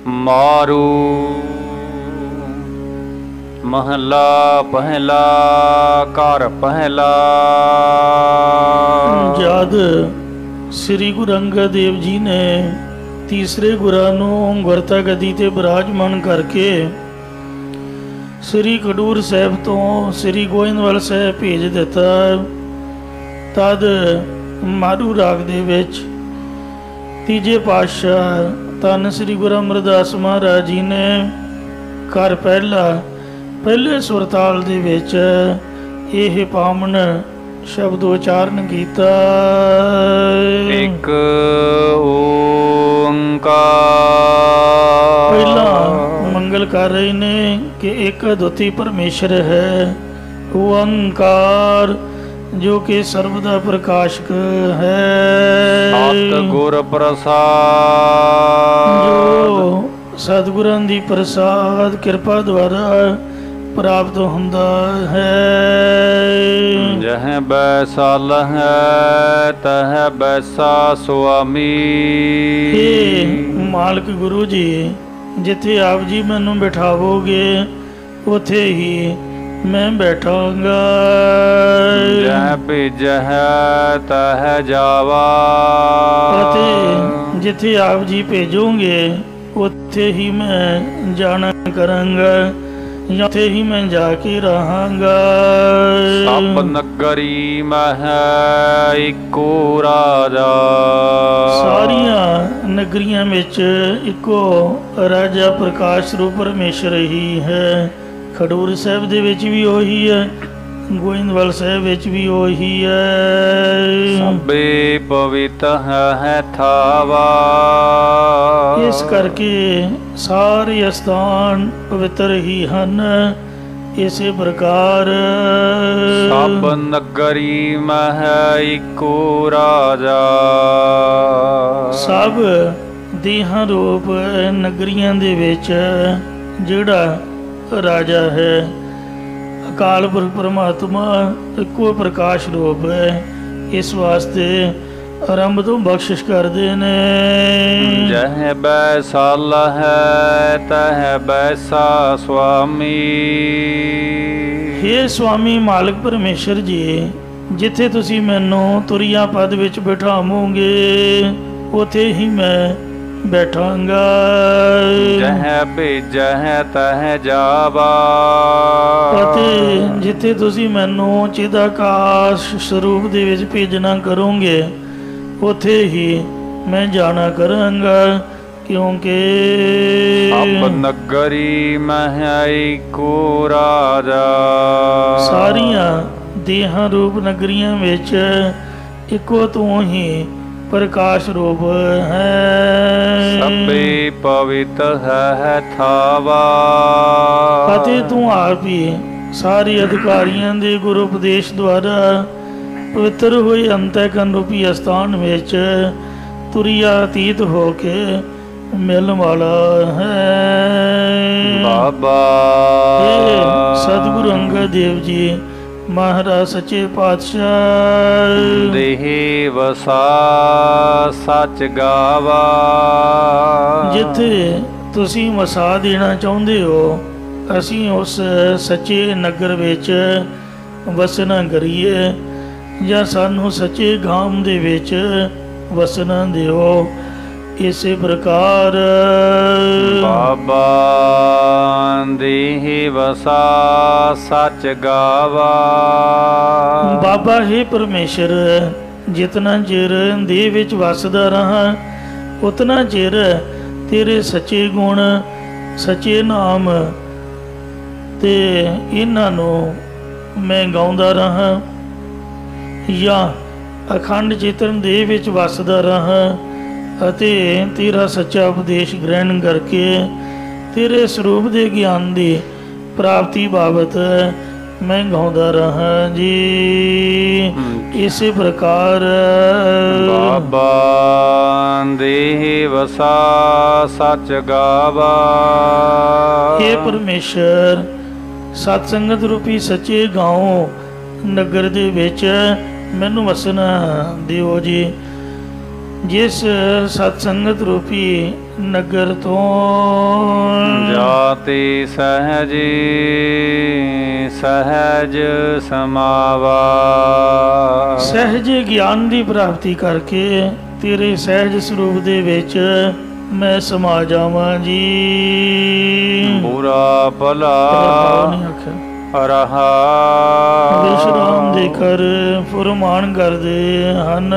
मारू। महला पहला घर पहला। जद श्री गुरु अंगद देव जी ने तीसरे गुरां नूं गुरता गद्दी ते विराजमान करके श्री खडूर साहिब तो श्री गोइंदवाल साहिब भेज दिता। तद मारू राग दे विच तीजे पातशाह धन श्री गुरु अमरदास महाराज जी ने घर पहले सुरताल दे विच यह पावन शब्द उचारण कीता। एक ओंकार। पहला मंगल कर रहे ने कि एक अद्वितीय परमेश्वर है ओंकार, जो कि सर्वदा प्रकाशक है। सतगुर प्रसाद, जो सतगुरां दी प्रसाद कृपा द्वारा प्राप्त हुंदा है। जह बैसा लह तह बैसा स्वामी। हे मालिक गुरु जी, जिथे आप जी मैनू बिठावोगे उथे ही मैं बैठांगा। जह भेजह तह जावा। जिथे आप जी भेजोगे उथे ही मैं जाना करांगा, उथे ही मैं जाके रहांगा। सब नगरी मह इको राजा। सारिया नगरियां विच इको राजा प्रकाश रूप परमेश्वर ही है। खडूर साहिब दे विच भी ओही है, गोइंदवाल साहिब विच भी ओही है। सबे पवित्र है थावा। इस करके सारे स्थान पवित्र ही हन। इसे प्रकार सब नगरी मह इको राजा। सब देहां रूप नगरियां दे विच जिहड़ा राजा है अकाल पुरख परमात्मा इको प्रकाश रूप है। इस वास्ते आरंभ तो बख्शिश करते ने। जह बैसा लह तह बैसा स्वामी। हे स्वामी मालिक परमेश्वर जी, जिथे तुसी मैनू तुरिया पद विच बिठावोगे उथे ही मैं बैठांगा। जह भेजह तह जावा। जिथे तुसी मैनू चिदाकाश स्वरूप दे विच भेजना करोगे उथे ही मैं जाना करांगा, क्योंकि सब नगरी मह इको राजा। सारिया देहां रूप नगरियां विच इको तू ही प्रकाश रूप है। सबे पवित्र है थावा। तू आप ही सारे अधिकारियों के गुरु उपदेश द्वारा पवित्र हुए अंतःकरण रूपी स्थान विच तुरिया अतीत होके मिलने वाला है। बाबा सतगुरु अंगद देव जी महाराज सच्चे पातशाह। देह वसा सच गावा। जिथे तुसी वसा देना चाहुंदे हो असी उस सच्चे नगर विच वसना करिए, या सानू सच्चे गांव दे विच वसना दिओ। इसे प्रकार बाबा देह वसा सच गावा। बाबा हे परमेश्वर, जितना चिर देह विच वसदा रहा उतना चिर तेरे सच्चे गुण सच्चे नाम ते इन्हां नूं मैं गाउंदा रहा, या अखंड चेतन देह विच वसदा रहा ਅਤੇ तेरा सच्चा उपदेश ग्रहण करके तेरे स्वरूप के ज्ञान की प्राप्ति बाबत मैं गाउंदा रहा जी। इसी प्रकार बाबा देह वसा सच गावा। हे परमेश्वर, सत्संगत रूपी सच्चे गाँव नगर दे विच मैनू वसना दिओ जी। जिस सत्संगत रूपी ਨਗਰ ਤੋਂ। ਜਾਤੀ ਸਹਿਜੀ ਸਹਿਜ ਸਮਾਵਾ। ਸਹਿਜ ਗਿਆਨ ਦੀ ਪ੍ਰਾਪਤੀ ਕਰਕੇ ਤੇਰੇ ਸਹਿਜ ਸਰੂਪ ਦੇ ਵਿੱਚ ਮੈਂ ਸਮਾ ਜਾਵਾਂ ਜੀ। ਬੁਰਾ ਭਲਾ ਨਹੀਂ ਆਖਿਆ ਰਹਾ ਵਿਸ਼ਰਾਮ ਦੇ ਕਰ ਫੁਰਮਾਨ ਕਰਦੇ ਹਨ।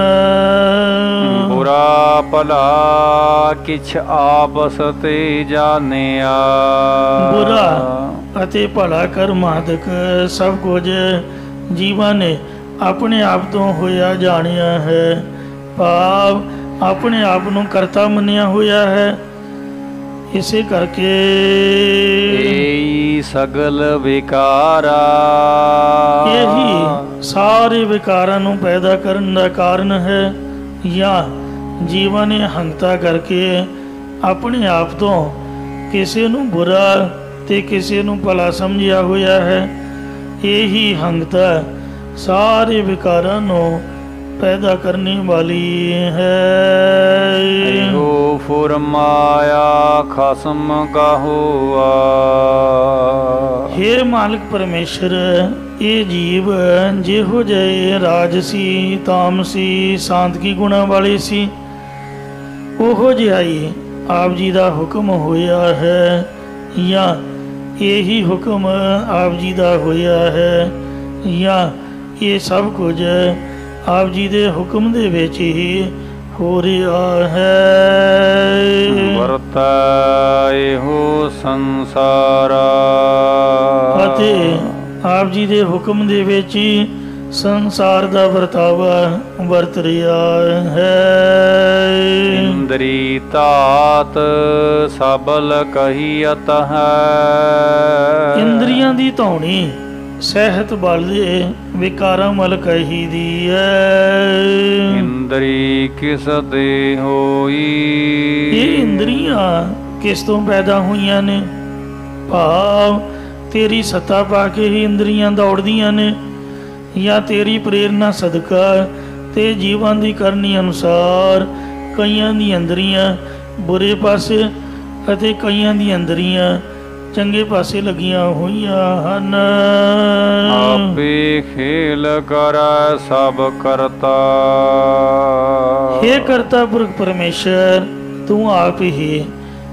ਬੁਰਾ ਭਲਾ ਕਿਛ ਆਪਸ ਤੇ ਜਾਣਿਆ। ਬੁਰਾ ਅਤੇ ਭਲਾ ਕਰਮ ਆਦਿਕ ਸਭ ਕੁਝ ਜੀਵਾਂ ਨੇ ਆਪਣੇ ਆਪ ਤੋਂ ਹੋਇਆ ਜਾਣਿਆ ਹੈ। ਭਾਵ ਆਪਣੇ ਆਪ ਨੂੰ ਕਰਤਾ ਮੰਨਿਆ ਹੋਇਆ ਹੈ। ਇਸੇ ਕਰਕੇ ਏਈ ਸਗਲ ਵਿਕਾਰਾ। ਇਹੀ ਸਾਰੇ ਵਿਕਾਰਾਂ ਨੂੰ ਪੈਦਾ ਕਰਨ ਦਾ ਕਾਰਨ ਹੈ। ਜਾਂ ਜੀਵਾਂ ਨੇ ਹੰਗਤਾ ਕਰਕੇ ਆਪਣੇ ਆਪ ਤੋਂ ਕਿਸੇ ਨੂੰ ਬੁਰਾ ਤੇ ਕਿਸੇ ਨੂੰ ਭਲਾ ਸਮਝਿਆ ਹੋਇਆ ਹੈ। ਇਹੀ ਹੰਗਤਾ ਸਾਰੇ ਵਿਕਾਰਾਂ ਨੂੰ ਪੈਦਾ ਕਰਨੇ ਵਾਲੀ ਹੈ। ਇਹੋ ਫੁਰਮਾਇਆ ਖਸਮ ਕਹੋਆ। ਹੇ ਮਾਲਕ ਪਰਮੇਸ਼ਰ, ਇਹ ਜੀਵ ਜਿਹੋ ਜਿਹੇ ਰਾਜਸੀ ਤਾਮਸੀ ਸਾਂਤਕੀ ਗੁਣਾਂ ਵਾਲੇ ਸੀ, ਉਹੋ ਜਿਹਾ ਹੀ ਆਪ ਜੀ ਦਾ ਹੁਕਮ ਹੋਇਆ ਹੈ। ਜਾਂ ਇਹੀ ਹੁਕਮ ਆਪ ਜੀ ਦਾ ਹੋਇਆ ਹੈ। ਜਾਂ ਇਹ ਸਭ ਕੁਝ ਆਪ ਜੀ ਦੇ ਹੁਕਮ ਦੇ ਵਿੱਚ ਹੀ ਹੋ ਰਿਹਾ ਹੈ। ਵਰਤਾ ਇਹੋ ਸੰਸਾਰਾ। ਅਤੇ ਆਪ ਜੀ ਦੇ ਹੁਕਮ ਦੇ ਵਿੱਚ ਹੀ ਸੰਸਾਰ ਦਾ ਵਰਤਾਵਾ ਵਰਤ ਰਿਹਾ ਹੈ। ਇੰਦਰੀ ਧਾਤ ਸਬਲ ਕਹੀਅਤ ਹੈ। ਇੰਦਰੀਆਂ ਦੀ ਧੌਣੀ ਸਹਿਤ ਬਲ ਦੇ ਵਿਕਾਰਾਂ ਮਲ ਕਹੀ ਦੀ ਹੈ। ਇੰਦਰੀ ਕਿਸ ਦੇ ਹੋਈ। ਇਹ ਇੰਦਰੀਆਂ ਕਿਸ ਤੋਂ ਪੈਦਾ ਹੋਈਆਂ ਨੇ? ਭਾਵ ਤੇਰੀ ਸੱਤਾ ਪਾ ਕੇ ਹੀ ਇੰਦਰੀਆਂ ਦੌੜਦੀਆਂ ਨੇ, ਜਾਂ ਤੇਰੀ ਪ੍ਰੇਰਨਾ ਸਦਕਾ ਤੇ ਜੀਵਾਂ ਦੀ ਕਰਨੀ ਅਨੁਸਾਰ ਕਈਆਂ ਦੀਆਂ ਇੰਦਰੀਆਂ ਬੁਰੇ ਪਾਸੇ ਅਤੇ ਕਈਆਂ ਦੀਆਂ ਇੰਦਰੀਆਂ ਚੰਗੇ ਪਾਸੇ ਲੱਗੀਆਂ ਹੋਈਆਂ ਹਨ। ਆਪੇ ਖੇਲ ਕਰੈ ਸਭ ਕਰਤਾ। ਹੇ ਕਰਤਾ ਪੁਰਖ ਪਰਮੇਸ਼ਰ, ਤੂੰ ਆਪ ਹੀ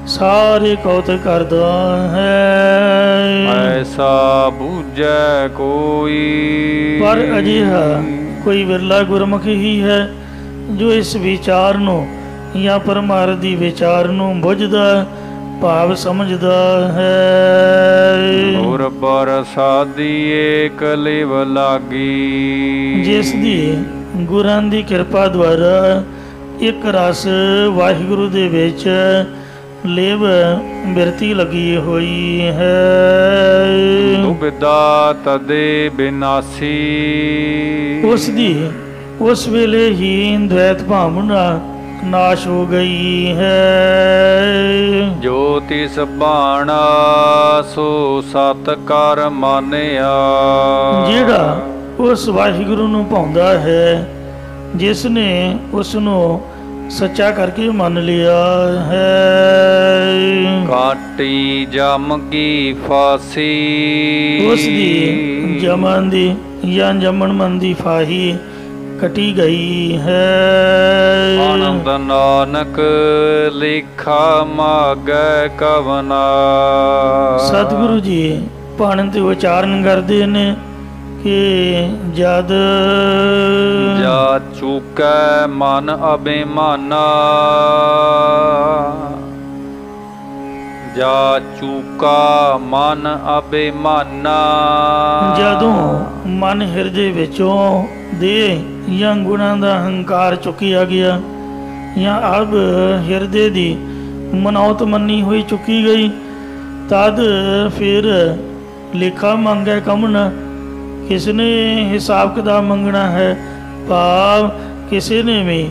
ਸਾਰੇ ਕੌਤਕ ਕਰਦਾ ਹੈ। ਐਸਾ ਬੂਝੈ ਕੋਈ। ਪਰ ਅਜਿਹਾ ਕੋਈ ਵਿਰਲਾ ਗੁਰਮੁਖ ਹੀ ਹੈ ਜੋ ਇਸ ਵਿਚਾਰ ਨੂੰ ਜਾਂ ਪਰਮਾਰਥ ਦੀ ਵਿਚਾਰ ਨੂੰ ਬੁੱਝਦਾ ਭਾਵ ਸਮਝਦਾ ਹੈ। ਗੁਰ ਪ੍ਰਸਾਦੀ ਏਕ ਲਿਵ ਲਾਗੀ। ਜਿਸ ਦੀ ਗੁਰਾਂ ਦੀ ਕਿਰਪਾ ਦੁਆਰਾ ਇੱਕ ਰਸ ਵਾਹਿਗੁਰੂ ਦੇ ਵਿੱਚ ਲੇਵ ਬਿਰਤੀ ਲੱਗੀ ਹੋਈ ਹੈ। ਦੁਬਿਦਾ ਤਦੇ ਬਿਨਾਸੀ। ਉਸ ਦੀ ਉਸ ਵੇਲੇ ਹੀ ਦ્વੈਤ ਭਾਵਨਾ ਨਾਸ਼ ਹੋ ਗਈ ਹੈ। ਜੋ ਤਿਸ ਬਾਣਾ ਸੋ ਸਤ ਕਰ ਮਾਨਿਆ। ਜਿਹੜਾ ਉਸ ਵਾਹਿਗੁਰੂ ਨੂੰ ਭਾਉਂਦਾ ਹੈ, ਜਿਸ ਨੇ ਉਸ ਨੂੰ ਸੱਚਾ ਕਰਕੇ ਮੰਨ ਲਿਆ ਹੈ। ਕਾਟੀ ਜਮ ਕੀ ਫਾਸੀ। ਉਸ ਦੀ ਜਮਨ ਦੀ ਜਾਂ ਜਮਨ ਮਨ ਦੀ ਫਾਹੀ ਕਟੀ ਗਈ ਹੈ। ਆਨੰਦ ਨਾਨਕ ਲੇਖਾ ਮਾਗੈ ਕਵਨਾ। ਸਤਿਗੁਰੂ ਜੀ ਭਾਣ ਤੇ ਉਚਾਰਨ ਕਰਦੇ ਨੇ ਕਿ ਜਦ ਜਾ ਚੁਕੈ ਮਨ ਅਭਿਮਾਨਾ। ਜਾ ਚੁਕਾ ਮਨ ਅਭਿਮਾਨਾ। ਜਦੋਂ ਮਨ ਹਿਰਦੇ ਵਿੱਚੋਂ ਦੇ ਜਾਂ ਗੁਣਾਂ ਦਾ ਹੰਕਾਰ ਚੁੱਕਿਆ ਗਿਆ, ਜਾਂ ਅਬ ਹਿਰਦੇ ਦੀ ਮਨੌਤ ਮੰਨੀ ਹੋਈ ਚੁੱਕੀ ਗਈ, ਤਦ ਫਿਰ ਲੇਖਾ ਮੰਗੈ ਕਮਨ। ਕਿਸ ਨੇ ਹਿਸਾਬ ਕਿਤਾਬ ਮੰਗਣਾ ਹੈ? ਭਾਵ ਕਿਸੇ ਨੇ ਵੀ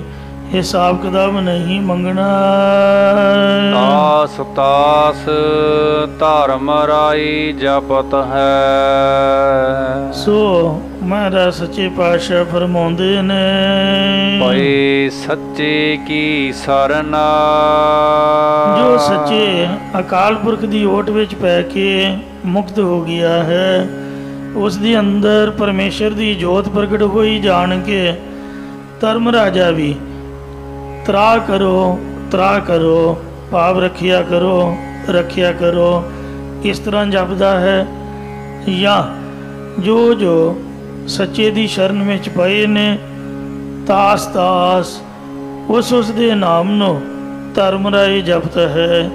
ਹਿਸਾਬ ਕਿਤਾਬ ਨਹੀਂ ਮੰਗਣਾ। ਤਾਸ ਤਾਸ ਧਰਮ ਰਾਈ ਜਪਤ ਹੈ। ਸੋ ਮਹਾਰਾਜ ਸੱਚੇ ਪਾਤਸ਼ਾਹ ਫਰਮਾਉਂਦੇ ਨੇ, ਪਏ ਸੱਚੇ ਕੀ ਸਰਨਾ। ਜੋ ਸੱਚੇ ਅਕਾਲ ਪੁਰਖ ਦੀ ਓਟ ਵਿੱਚ ਪੈ ਕੇ ਮੁਕਤ ਹੋ ਗਿਆ ਹੈ, ਉਸ ਦੇ ਅੰਦਰ ਪਰਮੇਸ਼ਰ ਦੀ ਜੋਤ ਪ੍ਰਗਟ ਹੋਈ ਜਾਣ ਕੇ ਧਰਮ ਰਾਜਾ ਵੀ ਤਰਾ ਕਰੋ ਭਾਵ ਰੱਖਿਆ ਕਰੋ ਇਸ ਤਰ੍ਹਾਂ ਜਪਦਾ ਹੈ। ਜਾਂ ਜੋ ਸੱਚੇ ਦੀ ਸ਼ਰਨ ਵਿੱਚ ਪਏ ਨੇ, ਤਾਸ ਉਸ ਦੇ ਨਾਮ ਨੂੰ ਧਰਮ ਰਾਏ ਜਪਦਾ ਹੈ,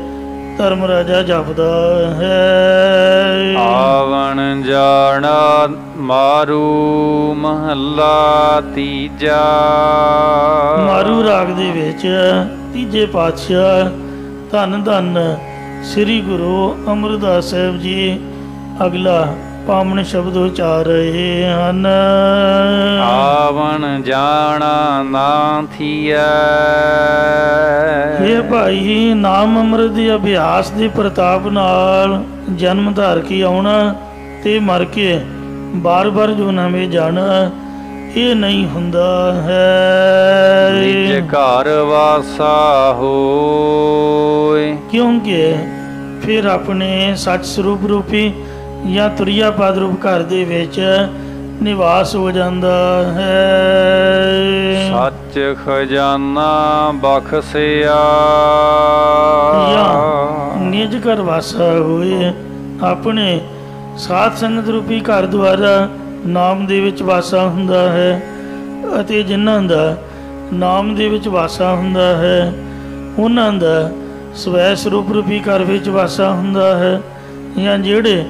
ਧਰਮ ਰਾਜਾ ਜਪਦਾ ਹੈ। ਆਵਣ ਜਾਣਾ ਮਾਰੂ ਮਹੱਲਾ ਤੀਜਾ। ਮਾਰੂ ਰਾਗ ਦੇ ਵਿੱਚ ਤੀਜੇ ਪਾਤਸ਼ਾਹ ਧੰਨ ਧੰਨ ਸ੍ਰੀ ਗੁਰੂ ਅਮਰਦਾਸ ਸਾਹਿਬ ਜੀ ਅਗਲਾ ਪਾਵਨ ਸ਼ਬਦ ਉਚਾਰ ਰਹੇ ਹਨ। ਆਵਣ ਜਾਣਾ ਨਾ ਥੀਐ। ਇਹ ਭਾਈ ਨਾਮ ਅੰਮ੍ਰਿਤ ਦੇ ਅਭਿਆਸ ਦੇ ਪ੍ਰਤਾਪ ਨਾਲ ਜਨਮ ਧਾਰ ਕੇ ਆਉਣਾ ਤੇ ਮਰ ਕੇ ਬਾਰ-ਬਾਰ ਜੋ ਨਵੇਂ ਜਾਣਾ ਇਹ ਨਹੀਂ ਹੁੰਦਾ ਹੈ। ਨਿਜ ਘਰ ਵਾਸਾ ਹੋਏ। ਕਿਉਂਕਿ ਫਿਰ ਆਪਣੇ ਸੱਚ ਸਰੂਪ ਰੂਪੀ ਜਾਂ ਤੁਰਿਆ ਪਦ ਰੂਪ ਘਰ ਦੇ ਵਿੱਚ ਨਿਵਾਸ ਹੋ ਜਾਂਦਾ ਹੈ। ਸੱਚ ਖਜ਼ਾਨਾ ਬਖਸਿਆ। ਜਾਂ ਨਿਜ ਘਰ ਵਾਸਾ ਹੋਏ, ਆਪਣੇ ਸਾਧ ਸੰਗਤ ਰੂਪੀ ਘਰ ਦੁਆਰਾ ਨਾਮ ਦੇ ਵਿੱਚ ਵਾਸਾ ਹੁੰਦਾ ਹੈ, ਅਤੇ ਜਿਨ੍ਹਾਂ ਦਾ ਨਾਮ ਦੇ ਵਿੱਚ ਵਾਸਾ ਹੁੰਦਾ ਹੈ ਉਹਨਾਂ ਦਾ ਸਵੈ ਸਰੂਪ ਰੂਪੀ ਘਰ ਵਿੱਚ ਵਾਸਾ ਹੁੰਦਾ ਹੈ। ਜਾਂ ਜਿਹੜੇ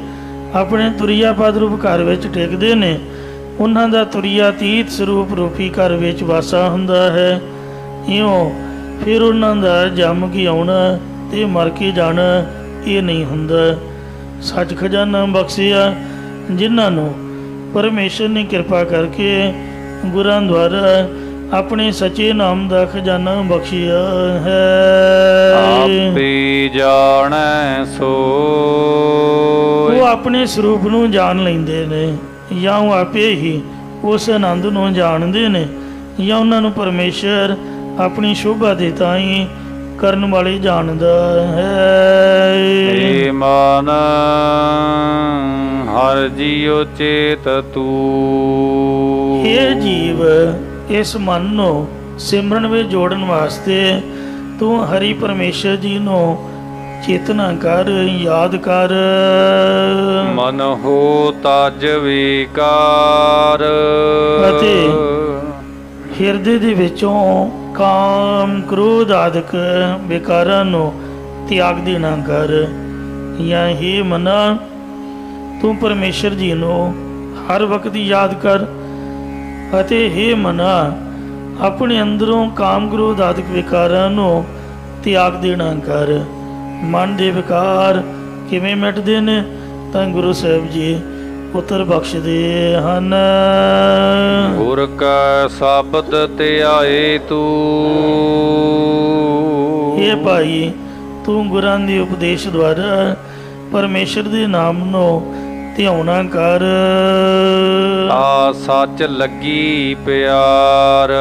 ਆਪਣੇ ਤੁਰਿਆ ਪਦ ਰੂਪ ਘਰ ਵਿੱਚ ਟਿਕਦੇ ਨੇ ਉਹਨਾਂ ਦਾ ਤੁਰਿਆਤੀਤ ਸਰੂਪ ਰੂਪੀ ਘਰ ਵਿੱਚ ਵਾਸਾ ਹੁੰਦਾ ਹੈ। ਇਉਂ ਫਿਰ ਉਹਨਾਂ ਦਾ ਜੰਮ ਕੇ ਆਉਣਾ ਤੇ ਮਰ ਕੇ ਜਾਣਾ ਇਹ ਨਹੀਂ ਹੁੰਦਾ। ਸੱਚ ਖਜ਼ਾਨਾ ਬਖਸ਼ਿਆ, ਜਿਨ੍ਹਾਂ ਨੂੰ ਪਰਮੇਸ਼ਰ ਨੇ ਕਿਰਪਾ ਕਰਕੇ ਗੁਰਾਂ ਦੁਆਰਾ ਆਪਣੇ ਸੱਚੇ ਨਾਮ ਦਾ ਖਜ਼ਾਨਾ ਬਖਸ਼ਿਆ ਹੈ। ਆਪੇ ਜਾਣੈ ਸੋਇ। ਉਹ ਆਪਣੇ ਸਰੂਪ ਨੂੰ ਜਾਣ ਲੈਂਦੇ ਨੇ, ਜਾਂ ਉਹ ਆਪੇ ਹੀ ਉਸ ਆਨੰਦ ਨੂੰ ਜਾਣਦੇ ਨੇ, ਜਾਂ ਉਹਨਾਂ ਨੂੰ ਪਰਮੇਸ਼ਰ ਆਪਣੀ ਸ਼ੋਭਾ ਦੇ ਤਾਈਂ ਕਰਨ ਵਾਲੇ ਜਾਣਦਾ ਹੈ। ਏ ਮਨ ਹਰ ਜੀਉ ਚੇਤ ਤੂੰ। ਇਹ ਜੀਵ ਇਸ ਮਨ ਨੂੰ ਸਿਮਰਨ ਵਿੱਚ ਜੋੜਨ ਵਾਸਤੇ ਤੂੰ ਹਰੀ ਪਰਮੇਸ਼ਰ ਜੀ ਨੂੰ ਚੇਤਨਾ ਕਰ, ਯਾਦ ਕਰ। ਮਨ ਹੋ ਤਜ ਵਿਕਾਰ। ਅਤੇ ਹਿਰਦੇ ਦੇ ਵਿੱਚੋਂ ਕਾਮ ਕ੍ਰੋਧ ਆਦਿਕ ਵਿਕਾਰਾਂ ਨੂੰ ਤਿਆਗ ਦੇਣਾ ਕਰ। ਜਾਂ ਹੀ ਮਨਾ ਤੂੰ ਪਰਮੇਸ਼ਰ ਜੀ ਨੂੰ ਹਰ ਵਕਤ ਯਾਦ ਕਰ, ਅਤੇ ਹੇ ਮਨਾ ਆਪਣੇ ਅੰਦਰੋਂ ਕਾਮ ਕ੍ਰੋਧ ਆਦਿਕ ਵਿਕਾਰਾਂ ਨੂੰ ਤਿਆਗ ਦੇਣਾ ਕਰ। ਮਨ ਦੇ ਵਿਕਾਰ ਕਿਵੇਂ ਮਿਟਦੇ ਨੇ ਤਾਂ ਗੁਰੂ ਸਾਹਿਬ ਜੀ ਪੁੱਤਰ ਬਖਸ਼ਦੇ ਹਨ। ਗੁਰ ਕਾ ਸ਼ਬਦ ਧਿਆਏ ਤੂੰ। ਇਹ ਭਾਈ ਤੂੰ ਗੁਰਾਂ ਦੇ ਉਪਦੇਸ਼ ਦੁਆਰਾ ਪਰਮੇਸ਼ਰ ਦੇ ਨਾਮ ਨੂੰ ਧਿਆਉਣਾ ਕਰ। ਆ ਸੱਚ ਲੱਗੀ ਪਿਆਰ।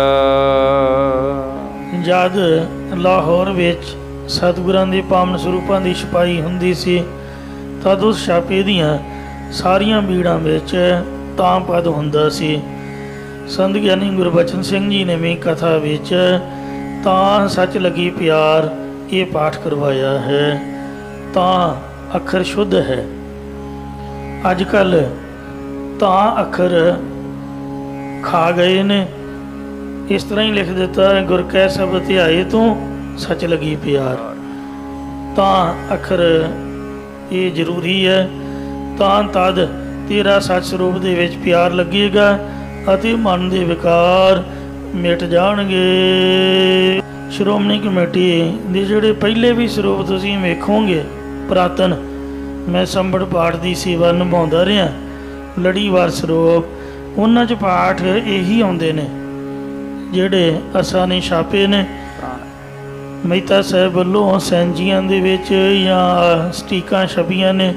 ਜਦ ਲਾਹੌਰ ਵਿੱਚ ਸਤਿਗੁਰਾਂ ਦੇ ਪਾਵਨ ਸਰੂਪਾਂ ਦੀ ਛਪਾਈ ਹੁੰਦੀ ਸੀ ਤਦ ਉਸ ਛਾਪੇ ਦੀਆਂ ਸਾਰੀਆਂ ਬੀੜਾਂ ਵਿੱਚ ਤਾਂ ਪਦ ਹੁੰਦਾ ਸੀ। ਸੰਤ ਗਿਆਨੀ ਗੁਰਬਚਨ ਸਿੰਘ ਜੀ ਨੇ ਵੀ ਕਥਾ ਵਿੱਚ ਤਾਂ ਸੱਚ ਲੱਗੀ ਪਿਆਰ ਇਹ ਪਾਠ ਕਰਵਾਇਆ ਹੈ। ਤਾਂ ਅੱਖਰ ਸ਼ੁੱਧ ਹੈ। ਅੱਜ ਕੱਲ੍ਹ ਤਾਂ ਅੱਖਰ ਖਾ ਗਏ ਨੇ। ਇਸ ਤਰ੍ਹਾਂ ਹੀ ਲਿਖ ਦਿੱਤਾ, ਗੁਰ ਕੈ ਸ਼ਬਦ ਧਿਆਏ ਤੂੰ ਸੱਚ ਲੱਗੀ ਪਿਆਰ। ਤਾਂ ਅੱਖਰ ਇਹ ਜ਼ਰੂਰੀ ਹੈ। ਤਾਂ ਤਦ ਤੇਰਾ ਸੱਚ ਸਰੂਪ ਦੇ ਵਿੱਚ ਪਿਆਰ ਲੱਗੇਗਾ ਅਤੇ ਮਨ ਦੇ ਵਿਕਾਰ ਮਿਟ ਜਾਣਗੇ। ਸ਼੍ਰੋਮਣੀ ਕਮੇਟੀ ਦੇ ਜਿਹੜੇ ਪਹਿਲੇ ਵੀ ਸਰੂਪ ਤੁਸੀਂ ਵੇਖੋਗੇ ਪੁਰਾਤਨ, ਮੈਂ ਸੰਬੜ ਪਾਠ ਦੀ ਸੇਵਾ ਨਿਭਾਉਂਦਾ ਰਿਹਾ, ਲੜੀਵਾਰ ਸਰੂਪ, ਉਹਨਾਂ 'ਚ ਪਾਠ ਇਹੀ ਆਉਂਦੇ ਨੇ ਜਿਹੜੇ ਅਸਾਂ ਨੇ ਛਾਪੇ ਨੇ ਮਹਿਤਾ ਸਾਹਿਬ ਵੱਲੋਂ ਸੈਂਜੀਆਂ ਦੇ ਵਿੱਚ ਜਾਂ ਸਟੀਕਾਂ ਛਪੀਆਂ ਨੇ।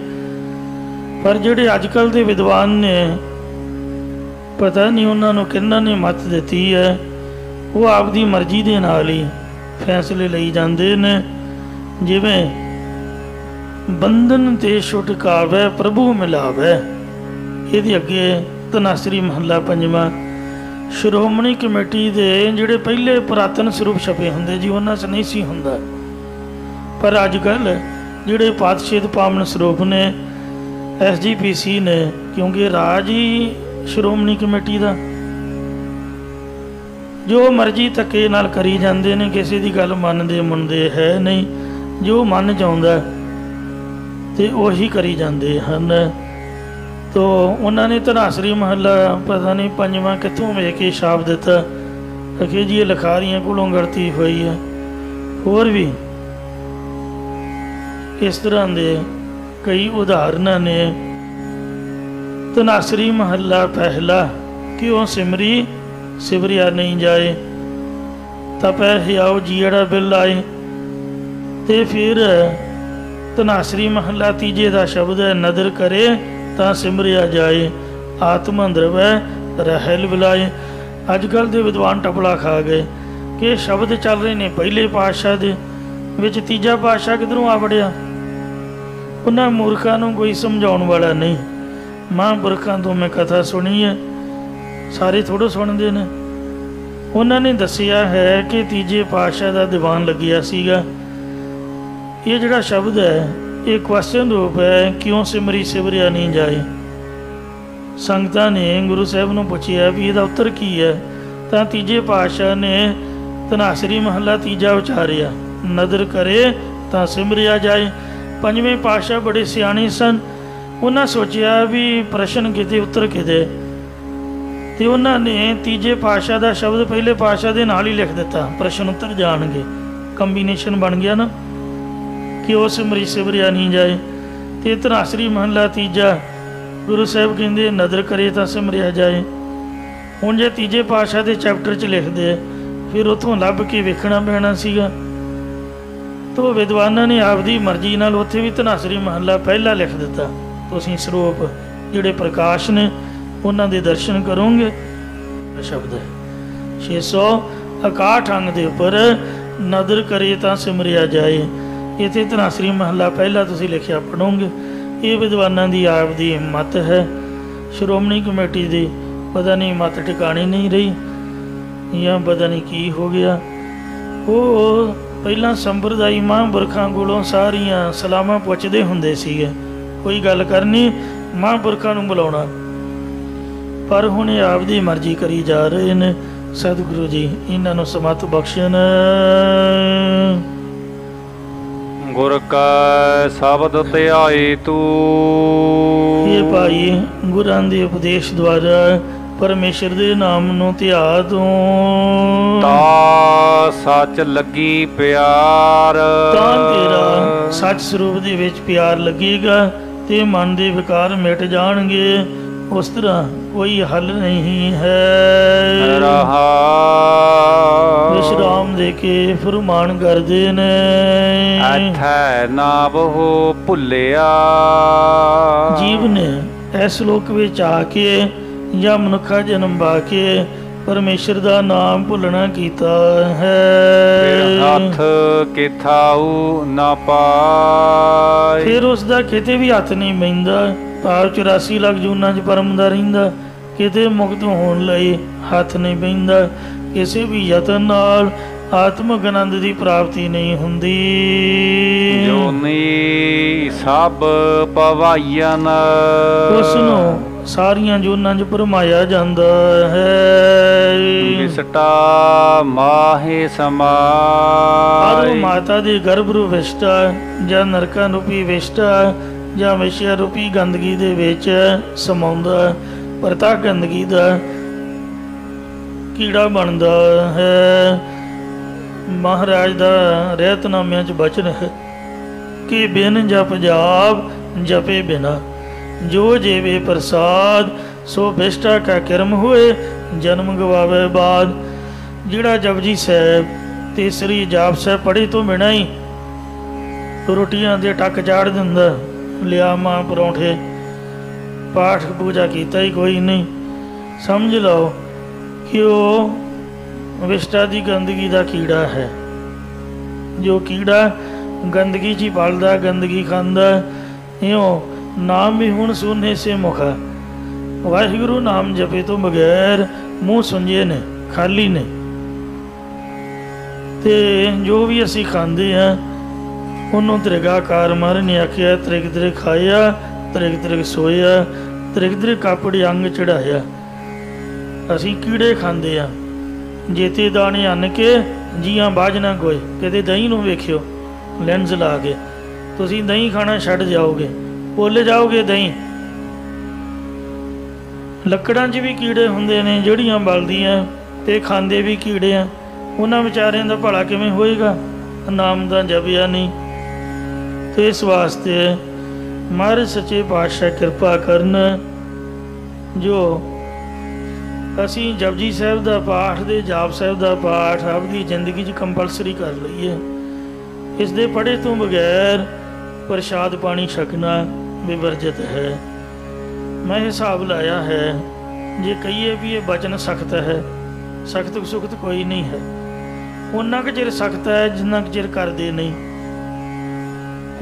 ਪਰ ਜਿਹੜੇ ਅੱਜ ਕੱਲ੍ਹ ਦੇ ਵਿਦਵਾਨ ਨੇ ਪਤਾ ਨਹੀਂ ਉਹਨਾਂ ਨੂੰ ਕਿਹਨਾਂ ਨੇ ਮੱਤ ਦਿੱਤੀ ਹੈ, ਉਹ ਆਪਦੀ ਮਰਜ਼ੀ ਦੇ ਨਾਲ ਹੀ ਫੈਸਲੇ ਲਈ ਜਾਂਦੇ ਨੇ। ਜਿਵੇਂ ਬੰਧਨ ਤੇ ਛੁਟਕਾਵੈ ਪ੍ਰਭੂ ਮਿਲਾਵੈ, ਇਹਦੇ ਅੱਗੇ ਧਨਾਸਰੀ ਮਹੱਲਾ ਪੰਜਵਾਂ। ਸ਼੍ਰੋਮਣੀ ਕਮੇਟੀ ਦੇ ਜਿਹੜੇ ਪਹਿਲੇ ਪੁਰਾਤਨ ਸਰੂਪ ਛਪੇ ਹੁੰਦੇ ਜੀ, ਉਹਨਾਂ 'ਚ ਨਹੀਂ ਸੀ ਹੁੰਦਾ। ਪਰ ਅੱਜ ਕੱਲ੍ਹ ਜਿਹੜੇ ਪਾਤਸ਼ਾਹ ਪਾਵਨ ਸਰੂਪ ਨੇ, SGPC ਨੇ, ਕਿਉਂਕਿ ਰਾਜ ਹੀ ਸ਼੍ਰੋਮਣੀ ਕਮੇਟੀ ਦਾ, ਜੋ ਮਰਜ਼ੀ ਧੱਕੇ ਨਾਲ ਕਰੀ ਜਾਂਦੇ ਨੇ, ਕਿਸੇ ਦੀ ਗੱਲ ਮੰਨਦੇ ਹੈ ਨਹੀਂ। ਜੋ ਮਨ ਚਾਹੁੰਦਾ ਤੇ ਉਹੀ ਕਰੀ ਜਾਂਦੇ ਹਨ। ਤੋ ਉਹਨਾਂ ਨੇ ਧਨਾਸਰੀ ਮਹੱਲਾ ਪਤਾ ਨਹੀਂ ਪੰਜਵਾਂ ਕਿੱਥੋਂ ਵੇਖ ਕੇ ਛਾਪ ਦਿੱਤਾ ਕਿ ਜੀ ਇਹ ਲਿਖਾਰੀਆਂ ਕੋਲੋਂ ਗਲਤੀ ਹੋਈ ਹੈ। ਹੋਰ ਵੀ ਇਸ ਤਰ੍ਹਾਂ ਦੇ ਕਈ ਉਦਾਹਰਨਾਂ ਨੇ। ਧਨਾਸਰੀ ਮਹੱਲਾ ਪਹਿਲਾ, ਕਿਉਂ ਸਿਮਰੀ ਸਿਵਰਿਆ ਨਹੀਂ ਜਾਏ, ਤਪੈ ਹਿਆਉ ਜੀੜਾ ਬਿਲ ਆਏ। ਤੇ ਫਿਰ ਧਨਾਸਰੀ ਮਹੱਲਾ ਤੀਜੇ ਦਾ ਸ਼ਬਦ ਹੈ, ਨਦਰ ਕਰੇ ਤਾਂ ਸਿਮਰਿਆ ਜਾਏ, ਆਤਮ ਅੰਦਰਵੈ ਰਹਿਲ ਬਿਲਾਏ। ਅੱਜ ਕੱਲ੍ਹ ਦੇ ਵਿਦਵਾਨ ਟਪਲਾ ਖਾ ਗਏ ਕਿ ਸ਼ਬਦ ਚੱਲ ਰਹੇ ਨੇ ਪਹਿਲੇ ਪਾਤਸ਼ਾਹ ਦੇ, ਵਿੱਚ ਤੀਜਾ ਪਾਤਸ਼ਾਹ ਕਿੱਧਰੋਂ ਆ ਵੜਿਆ। ਉਹਨਾਂ ਮੂਰਖਾਂ ਨੂੰ ਕੋਈ ਸਮਝਾਉਣ ਵਾਲਾ ਨਹੀਂ। ਮਹਾਂਪੁਰਖਾਂ ਤੋਂ ਮੈਂ ਕਥਾ ਸੁਣੀ ਹੈ, ਸਾਰੇ ਥੋੜ੍ਹਾ ਸੁਣਦੇ ਨੇ। ਉਹਨਾਂ ਨੇ ਦੱਸਿਆ ਹੈ ਕਿ ਤੀਜੇ ਪਾਤਸ਼ਾਹ ਦਾ ਦੀਵਾਨ ਲੱਗਿਆ ਸੀਗਾ। ਇਹ ਜਿਹੜਾ ਸ਼ਬਦ ਹੈ ਇਹ ਕੁਐਸਚਨ ਰੂਪ ਹੈ, ਕਿਉਂ ਸਿਮਰੀ ਸਿਵਰਿਆ ਨਹੀਂ ਜਾਏ। ਸੰਗਤਾਂ ਨੇ ਗੁਰੂ ਸਾਹਿਬ ਨੂੰ ਪੁੱਛਿਆ ਵੀ ਇਹਦਾ ਉੱਤਰ ਕੀ ਹੈ, ਤਾਂ ਤੀਜੇ ਪਾਤਸ਼ਾਹ ਨੇ ਧਨਾਸਰੀ ਮਹੱਲਾ ਤੀਜਾ ਉਚਾਰਿਆ, ਨਦਰ ਕਰੇ ਤਾਂ ਸਿਮਰਿਆ ਜਾਏ। ਪੰਜਵੇਂ ਪਾਤਸ਼ਾਹ ਬੜੇ ਸਿਆਣੇ ਸਨ, ਉਹਨਾਂ ਸੋਚਿਆ ਵੀ ਪ੍ਰਸ਼ਨ ਕਿਤੇ ਉੱਤਰ ਕਿਤੇ, ਤੇ ਉਹਨਾਂ ਨੇ ਤੀਜੇ ਪਾਤਸ਼ਾਹ ਦਾ ਸ਼ਬਦ ਪਹਿਲੇ ਪਾਤਸ਼ਾਹ ਦੇ ਨਾਲ ਹੀ ਲਿਖ ਦਿੱਤਾ, ਪ੍ਰਸ਼ਨ ਉੱਤਰ ਜਾਣਗੇ। ਕੰਬੀਨੇਸ਼ਨ ਬਣ ਗਿਆ ਨਾ, ਕਿ ਉਹ ਸਿਮਰੀ ਸਿਵਰਿਆ ਨਹੀਂ ਜਾਏ। ਤੇ ਧਨਾਸਰੀ ਮਹੱਲਾ ਤੀਜਾ ਗੁਰੂ ਸਾਹਿਬ ਕਹਿੰਦੇ ਨਦਰ ਕਰੇ ਤਾਂ ਸਿਮਰਿਆ ਜਾਏ। ਹੁਣ ਜੇ ਤੀਜੇ ਪਾਤਸ਼ਾਹ ਦੇ ਚੈਪਟਰ 'ਚ ਲਿਖਦੇ ਫਿਰ ਉੱਥੋਂ ਲੱਭ ਕੇ ਵੇਖਣਾ ਪੈਣਾ ਸੀਗਾ। ਤੋ ਵਿਦਵਾਨਾਂ ਨੇ ਆਪਦੀ ਮਰਜ਼ੀ ਨਾਲ ਉੱਥੇ ਵੀ ਧਨਾਸਰੀ ਮਹੱਲਾ ਪਹਿਲਾ ਲਿਖ ਦਿੱਤਾ। ਤੁਸੀਂ ਸਰੂਪ ਜਿਹੜੇ ਪ੍ਰਕਾਸ਼ ਨੇ ਉਹਨਾਂ ਦੇ ਦਰਸ਼ਨ ਕਰੋਗੇ। ਸ਼ਬਦ ਹੈ 661 ਅੰਗ ਦੇ ਉੱਪਰ, ਨਦਰ ਕਰੇ ਤਾਂ ਸਿਮਰਿਆ ਜਾਏ। ਇੱਥੇ ਧਨਾਸਰੀ ਮਹੱਲਾ ਪਹਿਲਾ ਤੁਸੀਂ ਲਿਖਿਆ ਪੜ੍ਹੋਗੇ। ਇਹ ਵਿਦਵਾਨਾਂ ਦੀ ਆਪ ਦੀ ਮੱਤ ਹੈ। ਸ਼੍ਰੋਮਣੀ ਕਮੇਟੀ ਦੀ ਪਤਾ ਨਹੀਂ ਮੱਤ ਟਿਕਾਣੀ ਨਹੀਂ ਰਹੀ ਜਾਂ ਪਤਾ ਨਹੀਂ ਕੀ ਹੋ ਗਿਆ। ਉਹ ਪਹਿਲਾਂ ਸੰਪਰਦਾਈ ਮਹਾਂਪੁਰਖਾਂ ਕੋਲੋਂ ਸਾਰੀਆਂ ਸਲਾਮਾਂ ਪੁੱਛਦੇ ਹੁੰਦੇ ਸੀਗੇ, ਕੋਈ ਗੱਲ ਕਰਨੀ ਮਹਾਂਪੁਰਖਾਂ ਨੂੰ ਬੁਲਾਉਣਾ। ਪਰ ਹੁਣ ਇਹ ਆਪਦੀ ਮਰਜ਼ੀ ਕਰੀ ਜਾ ਰਹੇ ਨੇ। ਸਤਿਗੁਰੂ ਜੀ ਇਹਨਾਂ ਨੂੰ ਸਮਤ ਬਖਸ਼ਣ। ਗੁਰ ਕੈ ਸ਼ਬਦ ਧਿਆਏ ਤੂੰ। ਇਹ ਭਾਈ ਗੁਰਾਂ ਦੇ ਉਪਦੇਸ਼ ਦੁਆਰਾ ਪਰਮੇਸ਼ਰ ਦੇ ਨਾਮ ਨੂੰ ਧਿਆ ਤੂੰ, ਤਾਂ ਸੱਚ ਲੱਗੀ ਪਿਆਰ। ਤਾਂ ਤੇਰਾ ਸੱਚ ਸਰੂਪ ਦੇ ਵਿੱਚ ਪਿਆਰ ਲੱਗੇਗਾ ਤੇ ਮਨ ਦੇ ਵਿਕਾਰ ਮਿਟ ਜਾਣਗੇ। ਉਸ ਤਰ੍ਹਾਂ ਕੋਈ ਹੱਲ ਨਹੀਂ ਹੈ। ਰਹਾ ਵਿਸ਼ਰਾਮ ਦੇ ਕੇ ਫਰਮਾਨ ਕਰਦੇ ਨੇ, ਐਥੈ ਨਾ ਬਹੁ ਭੁੱਲਿਆ। ਜੀਵ ਨੇ ਇਸ ਲੋਕ ਵਿੱਚ ਆ ਕੇ ਜਾਂ ਮਨੁੱਖਾ ਜਨਮ ਪਾ ਕੇ ਪਰਮੇਸ਼ਰ ਦਾ ਨਾਮ ਭੁੱਲਣਾ ਕੀਤਾ ਹੈ। ਹੱਥ ਕਿਥਾਉ ਨਾ ਪਾਏ। ਫਿਰ ਉਸ ਦਾ ਕਿਤੇ ਵੀ ਹੱਥ ਨਹੀਂ ਬਹਿੰਦਾ। ਭਾਵ 84 ਲੱਖ ਜੂਨਾਂ 'ਚ ਪਰਮ ਦਾ ਰਹਿੰਦਾ, ਕਿਤੇ ਮੁਕਤ ਹੋਣ ਲਈ ਹੱਥ ਨਹੀਂ ਬਹਿੰਦਾ। ਕਿਸੇ ਵੀ ਯਤਨ ਨਾਲ ਆਤਮਕ ਆਨੰਦ ਦੀ ਪ੍ਰਾਪਤੀ ਨਹੀਂ ਹੁੰਦੀ। ਜੋਨੀ ਸਭ ਪਵਾਈਆਂ ਉਸ ਨੂੰ ਸਾਰੀਆਂ ਜੂਨਾਂ 'ਚ ਭਰਮਾਇਆ ਜਾਂਦਾ ਹੈ। ਵਿਸਟਾ ਮਾਹੇ ਆਦਿ ਸਮਾਏ। ਮਾਤਾ ਦੇ ਗਰਭ ਰੂ ਵਿਸ਼ਟਾ ਜਾਂ ਨਰਕਾਂ ਰੂਪੀ ਵਿਸ਼ਟਾ ਜਾਂ ਵਿਸ਼ਿਆ ਰੂਪੀ ਗੰਦਗੀ ਦੇ ਵਿੱਚ ਸਮਾਉਂਦਾ। ਪਰਤਾ ਗੰਦਗੀ ਦਾ ਕੀੜਾ ਬਣਦਾ ਹੈ। ਮਹਾਰਾਜ ਦਾ ਰਹਿਤਨਾਮਿਆਂ 'ਚ ਬਚਨ ਹੈ ਕਿ ਬਿਨ ਜਪ ਜਾਪ ਜਪੇ ਬਿਨਾ ਜੋ ਜੇਵੇ ਪ੍ਰਸਾਦ ਸੋ ਬਿਸ਼ਟਾ ਕਾ ਕਰਮ ਹੋਏ ਜਨਮ ਗਵਾਵੇ ਬਾਦ। ਜਿਹੜਾ ਜਪਜੀ ਸਾਹਿਬ ਤੇ ਸ੍ਰੀ ਜਾਪ ਸਾਹਿਬ ਪੜ੍ਹੇ ਤੋਂ ਬਿਨਾਂ ਹੀ ਰੋਟੀਆਂ ਦੇ ਟੱਕ ਚਾੜ ਦਿੰਦਾ, ਲਿਆ ਮਾਂ ਪਰੌਂਠੇ, ਪਾਠ ਪੂਜਾ ਕੀਤਾ ਹੀ ਕੋਈ ਨਹੀਂ, ਸਮਝ ਲਓ ਕਿ ਉਹ ਵਿਸ਼ਟਾ ਦੀ ਗੰਦਗੀ ਦਾ ਕੀੜਾ ਹੈ। ਜੋ ਕੀੜਾ ਗੰਦਗੀ 'ਚ ਹੀ ਪਲਦਾ, ਗੰਦਗੀ ਖਾਂਦਾ, ਇਉਂ ਨਾਮ ਵੀ ਹੁਣ ਸੁਨੇ ਸੇ ਮੁਖਾ। ਵਾਹਿਗੁਰੂ ਨਾਮ ਜਪੇ ਤੋਂ ਬਗੈਰ ਮੂੰਹ ਸੁੰਝੇ ਨੇ, ਖਾਲੀ ਨੇ। ਤੇ ਜੋ ਵੀ ਅਸੀਂ ਖਾਂਦੇ ਹਾਂ ਉਹਨੂੰ ਤ੍ਰਿਗਾਕਾਰ ਮਹਾਰਾਜ ਨੇ ਆਖਿਆ, ਤ੍ਰਿਗ ਤ੍ਰਿਗ ਖਾਇਆ, ਤ੍ਰਿਗ ਤ੍ਰਿਗ ਸੋਇਆ, ਤ੍ਰਿਗ ਤ੍ਰਿਗ ਕਾਪੜੀ ਅੰਗ ਚੜਾਇਆ। ਅਸੀਂ ਕੀੜੇ ਖਾਂਦੇ ਆ, ਜੇਤੇ ਦਾਣੇ ਅੰਨ ਕੇ ਜੀਆਂ ਬਾਝ ਨਾ ਗੋਏ। ਕਦੇ ਦਹੀਂ ਨੂੰ ਵੇਖਿਓ ਲੈਂਸ ਲਾ ਕੇ, ਤੁਸੀਂ ਦਹੀਂ ਖਾਣਾ ਛੱਡ ਜਾਓਗੇ, ਭੁੱਲ ਜਾਓਗੇ ਦਹੀਂ। ਲੱਕੜਾਂ 'ਚ ਵੀ ਕੀੜੇ ਹੁੰਦੇ ਨੇ ਜਿਹੜੀਆਂ ਬਲਦੀਆਂ, ਤੇ ਖਾਂਦੇ ਵੀ ਕੀੜੇ ਆ। ਉਹਨਾਂ ਵਿਚਾਰਿਆਂ ਦਾ ਭਲਾ ਕਿਵੇਂ ਹੋਏਗਾ? ਨਾਮ ਦਾ ਜਪਿਆ ਨਹੀਂ। ਤੇ ਇਸ ਵਾਸਤੇ ਮਹਾਰਾਜ ਸੱਚੇ ਪਾਤਸ਼ਾਹ ਕਿਰਪਾ ਕਰਨ, ਜੋ ਅਸੀਂ ਜਪਜੀ ਸਾਹਿਬ ਦਾ ਪਾਠ ਦੇ ਜਾਪ ਸਾਹਿਬ ਦਾ ਪਾਠ ਆਪਣੀ ਜ਼ਿੰਦਗੀ 'ਚ ਕੰਪਲਸਰੀ ਕਰ ਲਈਏ। ਇਸ ਦੇ ਪੜ੍ਹੇ ਤੋਂ ਬਗੈਰ ਪ੍ਰਸ਼ਾਦ ਪਾਣੀ ਛਕਣਾ ਵਿਵਰਜਿਤ ਹੈ। ਮੈਂ ਹਿਸਾਬ ਲਾਇਆ ਹੈ, ਜੇ ਕਹੀਏ ਵੀ ਇਹ ਬਚਨ ਸਖਤ ਹੈ, ਸਖਤ ਸੁਖਤ ਕੋਈ ਨਹੀਂ ਹੈ। ਉਨਾ ਕੁ ਚਿਰ ਸਖਤ ਹੈ ਜਿੰਨਾ ਕੁ ਚਿਰ ਕਰਦੇ ਨਹੀਂ।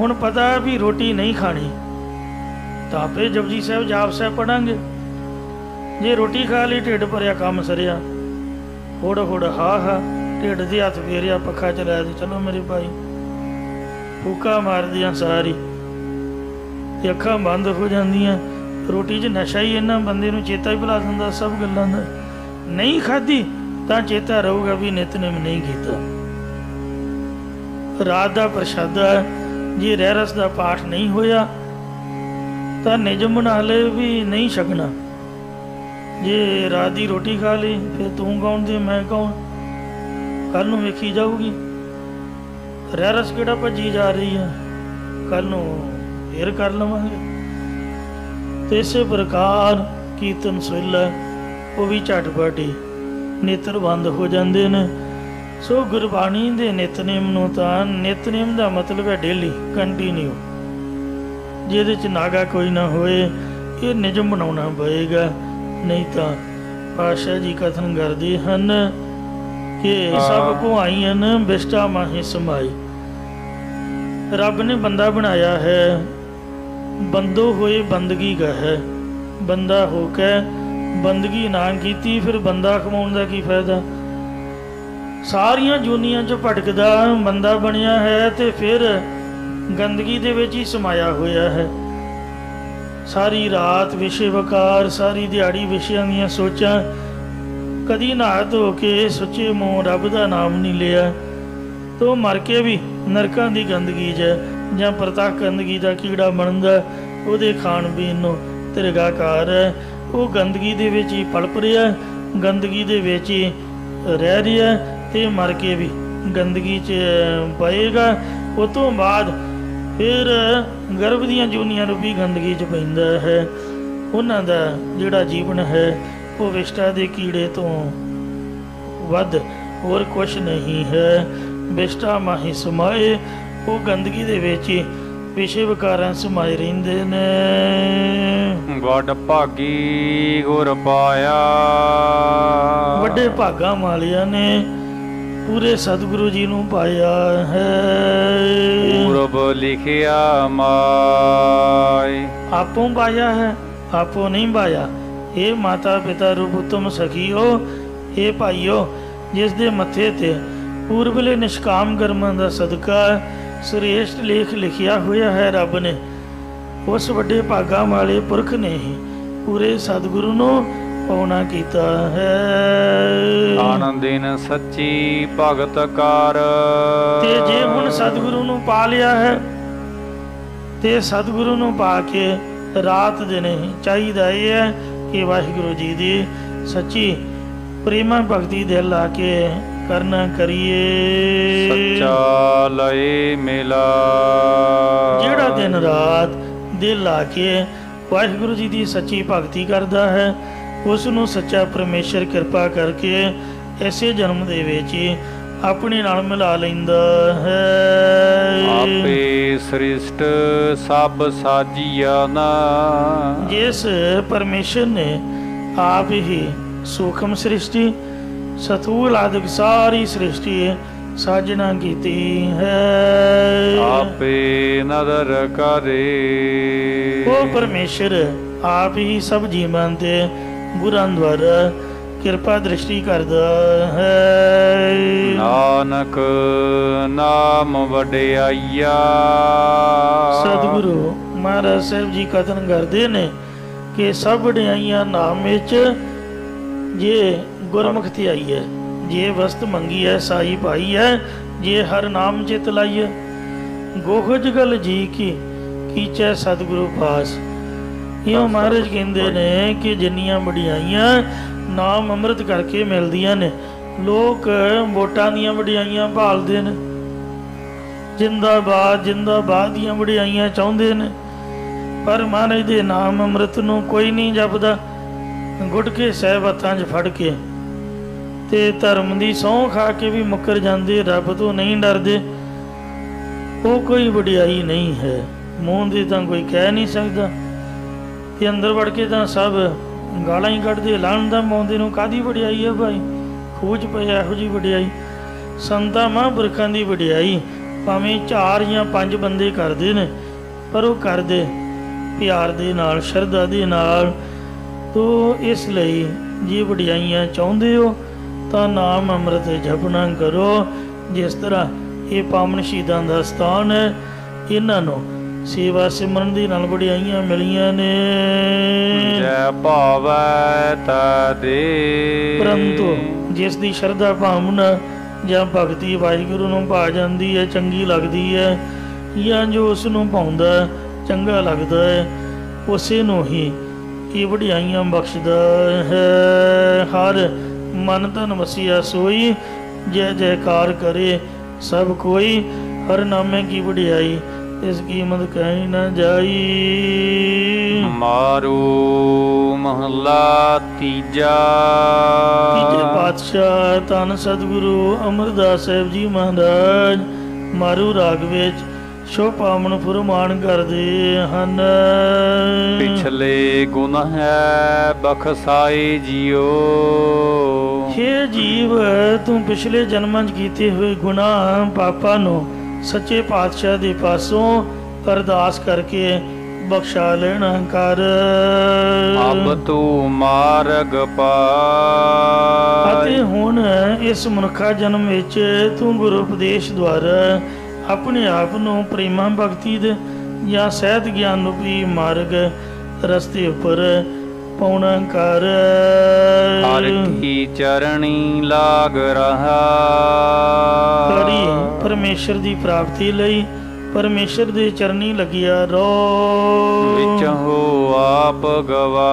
ਹੁਣ ਪਤਾ ਵੀ ਰੋਟੀ ਨਹੀਂ ਖਾਣੀ ਤਾਂ ਆਪੇ ਜਪਜੀ ਸਾਹਿਬ ਜਾਪ ਸਾਹਿਬ ਪੜਾਂਗੇ। ਜੇ ਰੋਟੀ ਖਾ ਲਈ, ਢਿੱਡ ਭਰਿਆ, ਕੰਮ ਸਰਿਆ। ਹੋੜ ਹੋੜ ਹਾ ਹਾ, ਢਿੱਡ ਦੇ ਹੱਥ ਫੇਰਿਆ, ਪੱਖਾ ਚਲਾਇਆ ਤੇ ਚਲੋ ਮੇਰੇ ਭਾਈ, ਫੂਕਾ ਮਾਰਦੀਆਂ ਸਾਰੀ ਤੇ ਅੱਖਾਂ ਬੰਦ ਹੋ ਜਾਂਦੀਆਂ। ਰੋਟੀ 'ਚ ਨਸ਼ਾ ਹੀ ਇਹਨਾਂ ਬੰਦੇ ਨੂੰ ਚੇਤਾ ਹੀ ਭੁਲਾ ਦਿੰਦਾ ਸਭ ਗੱਲਾਂ ਦਾ। ਨਹੀਂ ਖਾਧੀ ਤਾਂ ਚੇਤਾ ਰਹੂਗਾ ਵੀ ਨਿਤਨੇਮ ਨਹੀਂ ਕੀਤਾ। ਰਾਤ ਦਾ ਪ੍ਰਸ਼ਾਦਾ, ਜੇ ਰਹਿ ਰਸ ਦਾ ਪਾਠ ਨਹੀਂ ਹੋਇਆ ਤਾਂ ਨਿਯਮ ਬਣਾ ਲਏ ਵੀ ਨਹੀਂ ਛਕਣਾ। ਜੇ ਰਾਤ ਦੀ ਰੋਟੀ ਖਾ ਲਈ ਫਿਰ ਤੂੰ ਕੌਣ ਤੇ ਮੈਂ ਕੌਣ, ਕੱਲ ਨੂੰ ਵੇਖੀ ਜਾਊਗੀ। ਰਹਿ ਰਸ ਕਿਹੜਾ ਭੱਜੀ ਜਾ ਰਹੀ ਹੈ, ਕੱਲ ਨੂੰ ਫੇਰ ਕਰ ਲਵਾਂਗੇ। ਤੇ ਇਸੇ ਪ੍ਰਕਾਰ ਕੀਰਤਨ ਸੋਹਿਲਾ ਉਹ ਵੀ ਝਟਪਟ ਹੀ ਨੇਤਰ ਬੰਦ ਹੋ ਜਾਂਦੇ ਨੇ। ਸੋ ਗੁਰਬਾਣੀ ਦੇ ਨਿਤਨੇਮ ਨੂੰ ਤਾਂ, ਨਿਤਨੇਮ ਦਾ ਮਤਲਬ ਹੈ ਡੇਲੀ ਕੰਟੀਨਿਊ, ਜਿਹਦੇ 'ਚ ਨਾਗਾ ਕੋਈ ਨਾ ਹੋਏ। ਇਹ ਨਿਯਮ ਬਣਾਉਣਾ ਪਏਗਾ, ਨਹੀਂ ਤਾਂ ਪਾਤਸ਼ਾਹ ਜੀ ਕਥਨ ਕਰਦੇ ਹਨ ਕਿ ਸਭ ਭੁਆਈਆਂ ਬਿਸ਼ਟਾ ਮਾਹੀ ਸਮਾਈ। ਰੱਬ ਨੇ ਬੰਦਾ ਬਣਾਇਆ ਹੈ, ਬੰਦੋ ਹੋਏ ਬੰਦਗੀ ਹੈ। ਬੰਦਾ ਹੋ ਕੇ ਬੰਦਗੀ ਨਾ ਕੀਤੀ ਫਿਰ ਬੰਦਾ ਕਮਾਉਣ ਦਾ ਕੀ ਫਾਇਦਾ? ਸਾਰੀਆਂ ਜੂਨੀਆਂ 'ਚ ਭਟਕਦਾ ਬੰਦਾ ਬਣਿਆ ਹੈ ਤੇ ਫਿਰ ਗੰਦਗੀ ਦੇ ਵਿੱਚ ਹੀ ਸਮਾਇਆ ਹੋਇਆ ਹੈ। ਸਾਰੀ ਰਾਤ ਵਿਸ਼ੇ ਵਕਾਰ, ਸਾਰੀ ਦਿਹਾੜੀ ਵਿਸ਼ਿਆਂ ਦੀਆਂ ਸੋਚਾਂ, ਕਦੀ ਨਹਾ ਧੋ ਕੇ ਸੁੱਚੇ ਮੂੰਹ ਰੱਬ ਦਾ ਨਾਮ ਨਹੀਂ ਲਿਆ ਤੋ ਮਰ ਕੇ ਵੀ ਨਰਕਾਂ ਦੀ ਗੰਦਗੀ 'ਚ ਜਾਂ ਪ੍ਰਤੱਖ ਗੰਦਗੀ ਦਾ ਕੀੜਾ ਬਣਦਾ। ਉਹਦੇ ਖਾਣ ਪੀਣ ਨੂੰ ਤ੍ਰਿਗਾਕਾਰ ਹੈ। ਉਹ ਗੰਦਗੀ ਦੇ ਵਿੱਚ ਹੀ ਪਲਪ ਰਿਹਾ, ਗੰਦਗੀ ਦੇ ਵਿੱਚ ਹੀ ਰਹਿ ਰਿਹਾ ਤੇ ਮਰ ਕੇ ਵੀ ਗੰਦਗੀ 'ਚ ਪਏਗਾ। ਉਹ ਤੋਂ ਬਾਅਦ ਫਿਰ ਗਰਭ ਦੀਆਂ ਜੂਨੀਆਂ ਰੂਪੀ ਗੰਦਗੀ 'ਚ ਪੈਂਦਾ ਹੈ। ਉਹਨਾਂ ਦਾ ਜਿਹੜਾ ਜੀਵਨ ਹੈ ਉਹ ਵਿਸ਼ਟਾ ਦੇ ਕੀੜੇ ਤੋਂ ਵੱਧ ਹੋਰ ਕੁਛ ਨਹੀਂ ਹੈ। ਵਿਸ਼ਟਾ ਮਾਹੀ ਸਮਾਏ, ਉਹ ਗੰਦਗੀ ਦੇ ਵਿੱਚ ਹੀ ਵਿਸ਼ੇ ਵਿਕਾਰਾਂ ਸਮਾਏ ਰਹਿੰਦੇ ਨੇ। ਵੱਡ ਭਾਗੀ ਗੁਰ ਪਾਇਆ, ਵੱਡੇ ਭਾਗਾਂ ਵਾਲਿਆਂ ਨੇ ਪੂਰੇ ਸਤਿਗੁਰੂ ਜੀ ਨੂੰ ਪਾਇਆ ਹੈ। ਪੂਰਬ ਲਿਖਿਆ ਮਾਈ, ਆਪੋਂ ਪਾਇਆ ਹੈ, ਆਪੋਂ ਨਹੀਂ ਪਾਇਆ। ਇਹ ਮਾਤਾ ਪਿਤਾ ਰੂਪ ਉਤਮ ਸਖੀਓ, ਇਹ ਭਾਈਓ, ਜਿਸ ਦੇ ਮੱਥੇ ਤੇ ਪੂਰਬਲੇ ਨਿਸ਼ਕਾਮ ਕਰਮਾਂ ਦਾ ਸਦਕਾ ਸ੍ਰੇਸ਼ਟ ਲੇਖ ਲਿਖਿਆ ਹੋਇਆ ਹੈ ਰੱਬ ਨੇ, ਉਸ ਵੱਡੇ ਭਾਗਾਂ ਵਾਲੇ ਪੁਰਖ ਨੇ ਹੀ ਪੂਰੇ ਸਤਿਗੁਰੂ ਨੂੰ ਪਾਉਣਾ ਕੀਤਾ ਹੈ। ਆਨੰਦਿਨ ਸੱਚੀ ਭਗਤ ਕਰ, ਤੇ ਜੇ ਹੁਣ ਸਤਿਗੁਰੂ ਨੂੰ ਪਾ ਲਿਆ ਹੈ ਤੇ ਸਤਿਗੁਰੂ ਨੂੰ ਪਾ ਕੇ ਰਾਤ ਦਿਨੇ ਚਾਹੀਦਾ ਇਹ ਹੈ ਕਿ ਵਾਹਿਗੁਰੂ ਜੀ ਦੀ ਸੱਚੀ ਪ੍ਰੇਮਾ ਭਗਤੀ ਦਿਲ ਲਾ ਕੇ ਕਰਨਾ ਕਰੀਏ। ਸੱਚਾ ਲਏ ਮਿਲਾ, ਜਿਹੜਾ ਦਿਨ ਰਾਤ ਦਿਲ ਲਾ ਕੇ ਵਾਹਿਗੁਰੂ ਜੀ ਦੀ ਸੱਚੀ ਭਗਤੀ ਕਰਦਾ ਹੈ ਉਸ ਨੂੰ ਸੱਚਾ ਪਰਮੇਸ਼ਰ ਕਿਰਪਾ ਕਰਕੇ ਐਸੇ ਜਨਮ ਦੇ ਵਿੱਚ ਹੀ ਆਪਣੇ ਨਾਲ ਮਿਲਾ ਲੈਂਦਾ ਹੈ। ਆਪੇ ਸ੍ਰਿਸ਼ਟ ਸਭ ਸਾਜੀਆ ਨਾ, ਜਿਸ ਪਰਮੇਸ਼ਰ ਨੇ ਆਪ ਹੀ ਸੂਖਮ ਸ੍ਰਿਸ਼ਟੀ ਸਥੂਲ ਆਦਿਕ ਸਾਰੀ ਸ੍ਰਿਸ਼ਟੀ ਸਾਜਣਾ ਕੀਤੀ ਹੈ। ਆਪੇ ਨਦਰ ਕਰੇ ਉਹ ਪਰਮੇਸ਼ਰ ਆਪ ਹੀ ਸਭ ਜੀਵਾਂ ਤੇ ਗੁਰਾਂ ਦੁਆਰਾ ਕਿਰਪਾ ਦ੍ਰਿਸ਼ਟੀ ਕਰਦਾ ਹੈ। ਨਾਨਕ ਨਾਮ ਵਡਿਆਈਆ। ਸਤਿਗੁਰੂ ਮਹਾਰਾਜ ਸਾਹਿਬ ਜੀ ਕਥਨ ਕਰਦੇ ਨੇ ਕਿ ਸਭ ਵਡਿਆਈਆਂ ਨਾਮ ਵਿੱਚ ਜੇ ਗੁਰਮੁਖ ਧਿਆਈ ਹੈ, ਜੇ ਵਸਤ ਮੰਗੀ ਹੈ ਸਾਈ ਪਾਈ ਹੈ, ਜੇ ਹਰ ਨਾਮ ਚਿਤ ਲਾਈਏ ਗੋਹਜ ਗਲ ਜੀ ਕੀ ਕੀਚੈ ਸਤਿਗੁਰੂ ਪਾਸ। ਇਹ ਮਹਾਰਾਜ ਕਹਿੰਦੇ ਨੇ ਕਿ ਜਿੰਨੀਆਂ ਵਡਿਆਈਆਂ ਨਾਮ ਅੰਮ੍ਰਿਤ ਕਰਕੇ ਮਿਲਦੀਆਂ ਨੇ, ਲੋਕ ਵੋਟਾਂ ਦੀਆਂ ਵਡਿਆਈਆਂ ਭਾਲਦੇ ਨੇ, ਜਿੰਦਾਬਾਦ ਜਿੰਦਾਬਾਦ ਦੀਆਂ ਵਡਿਆਈਆਂ ਚਾਹੁੰਦੇ ਨੇ, ਪਰ ਮਹਾਰਾਜ ਦੇ ਨਾਮ ਅੰਮ੍ਰਿਤ ਨੂੰ ਕੋਈ ਨਹੀਂ ਜਪਦਾ। ਗੁਟਕੇ ਸਾਹਿਬ ਹੱਥਾਂ 'ਚ ਫੜ ਕੇ ਤੇ ਧਰਮ ਦੀ ਸਹੁੰ ਖਾ ਕੇ ਵੀ ਮੁੱਕਰ ਜਾਂਦੇ, ਰੱਬ ਤੋਂ ਨਹੀਂ ਡਰਦੇ, ਉਹ ਕੋਈ ਵਡਿਆਈ ਨਹੀਂ ਹੈ। ਮੂੰਹ ਦੀ ਤਾਂ ਕੋਈ ਕਹਿ ਨਹੀਂ ਸਕਦਾ ਤੇ ਅੰਦਰ ਵੜ ਕੇ ਤਾਂ ਸਭ ਗਾਲਾਂ ਹੀ ਕੱਢਦੇ, ਲਾਣ ਦਾ ਮੌਂਦੇ ਨੂੰ ਕਾਹਦੀ ਵਡਿਆਈ ਹੈ ਭਾਈ, ਖੂਜ ਪਿਆ ਇਹੋ ਜਿਹੀ ਵਡਿਆਈ। ਸੰਤਾਂ ਮਹਾਂਪੁਰਖਾਂ ਦੀ ਵਡਿਆਈ ਭਾਵੇਂ 4 ਜਾਂ 5 ਬੰਦੇ ਕਰਦੇ ਨੇ, ਪਰ ਉਹ ਕਰਦੇ ਪਿਆਰ ਦੇ ਨਾਲ, ਸ਼ਰਧਾ ਦੇ ਨਾਲ। ਤੋ ਇਸ ਲਈ ਜੇ ਵਡਿਆਈਆਂ ਚਾਹੁੰਦੇ ਹੋ ਤਾਂ ਨਾਮ ਅੰਮ੍ਰਿਤ ਜਪਣਾ ਕਰੋ। ਜਿਸ ਤਰ੍ਹਾਂ ਇਹ ਪਾਵਨ ਸ਼ਹੀਦਾਂ ਦਾ ਸਥਾਨ ਹੈ, ਇਹਨਾਂ ਨੂੰ ਸੇਵਾ ਸਿਮਰਨ ਦੇ ਨਾਲ ਵਡਿਆਈਆਂ ਮਿਲੀਆਂ ਨੇ। ਜੈ ਭਾਵੈ ਤਾ ਦੇ। ਪਰੰਤੂ ਜਿਸ ਦੀ ਸ਼ਰਧਾ ਭਾਵਨਾ ਜਾਂ ਭਗਤੀ ਵਾਹਿਗੁਰੂ ਨੂੰ ਭਾ ਜਾਂਦੀ ਹੈ, ਚੰਗੀ ਲੱਗਦੀ ਹੈ, ਜਾਂ ਜੋ ਉਸ ਨੂੰ ਭਾਉਂਦਾ ਚੰਗਾ ਲੱਗਦਾ ਹੈ, ਉਸੇ ਨੂੰ ਹੀ ਇਹ ਵਡਿਆਈਆਂ ਬਖਸ਼ਦਾ ਹੈ। ਹਰ ਮਨ ਤਨ ਵਸਿਆ ਸੋਈ, ਜੈ ਜੈਕਾਰ ਕਰੇ ਸਭ ਕੋਈ। ਹਰ ਨਾਮੇ ਕੀ ਵਡਿਆਈ ਇਸ ਕੀਮਤ ਕਹੀ ਨਾ ਜਾਈ। ਮਾਰੂ ਮਹੱਲਾ ਤੀਜਾ। ਤੀਜੇ ਪਾਤਸ਼ਾਹ ਧੰਨ ਸਤਿਗੁਰੂ ਅਮਰਦਾਸ ਸਾਹਿਬ ਜੀ ਮਹਾਰਾਜ ਮਾਰੂ ਰਾਗ ਵਿੱਚ ਸ਼ੋ ਪਾਵਨ ਫੁਰਮਾਨ ਕਰਦੇ ਹਨ। ਪਿਛਲੇ ਗੁਣ ਹੈ ਬਖਸਾਈ ਜਿਉ। ਹੇ ਜੀਵ, ਤੂੰ ਪਿਛਲੇ ਜਨਮਾਂ 'ਚ ਕੀਤੇ ਹੋਏ ਗੁਨਾਹ ਪਾਪਾਂ ਨੂੰ ਸੱਚੇ ਪਾਤਸ਼ਾਹ ਦੇ ਪਾਸੋਂ ਅਰਦਾਸ ਕਰਕੇ ਬਖਸ਼ਾ ਲੈਣਾ ਕਰ। ਅਬ ਤੂੰ ਮਾਰਗ ਪਾਇ। ਅਤੇ ਹੁਣ ਇਸ ਮਨੁੱਖਾ ਜਨਮ ਵਿੱਚ ਤੂੰ ਗੁਰੂ ਉਪਦੇਸ਼ ਦੁਆਰਾ ਆਪਣੇ ਆਪ ਨੂੰ ਪ੍ਰੇਮਾ ਭਗਤੀ ਦੇ ਜਾਂ ਸਹਿਤ ਗਿਆਨ ਰੂਪੀ ਮਾਰਗ ਰਸਤੇ ਉੱਪਰ ਪਾਉਣਾ ਕਰ। ਹਰ ਕੀ ਚਰਣੀ ਲਾਗ ਰਹਾ। ਕਰੀ ਪਰਮੇਸ਼ਰ ਦੀ ਪ੍ਰਾਪਤੀ ਲਈ ਪਰਮੇਸ਼ਰ ਦੇ ਚਰਨੀ ਲੱਗਿਆ ਰਹੋ। ਵਿੱਚ ਹੋ ਆਪ ਗਵਾ।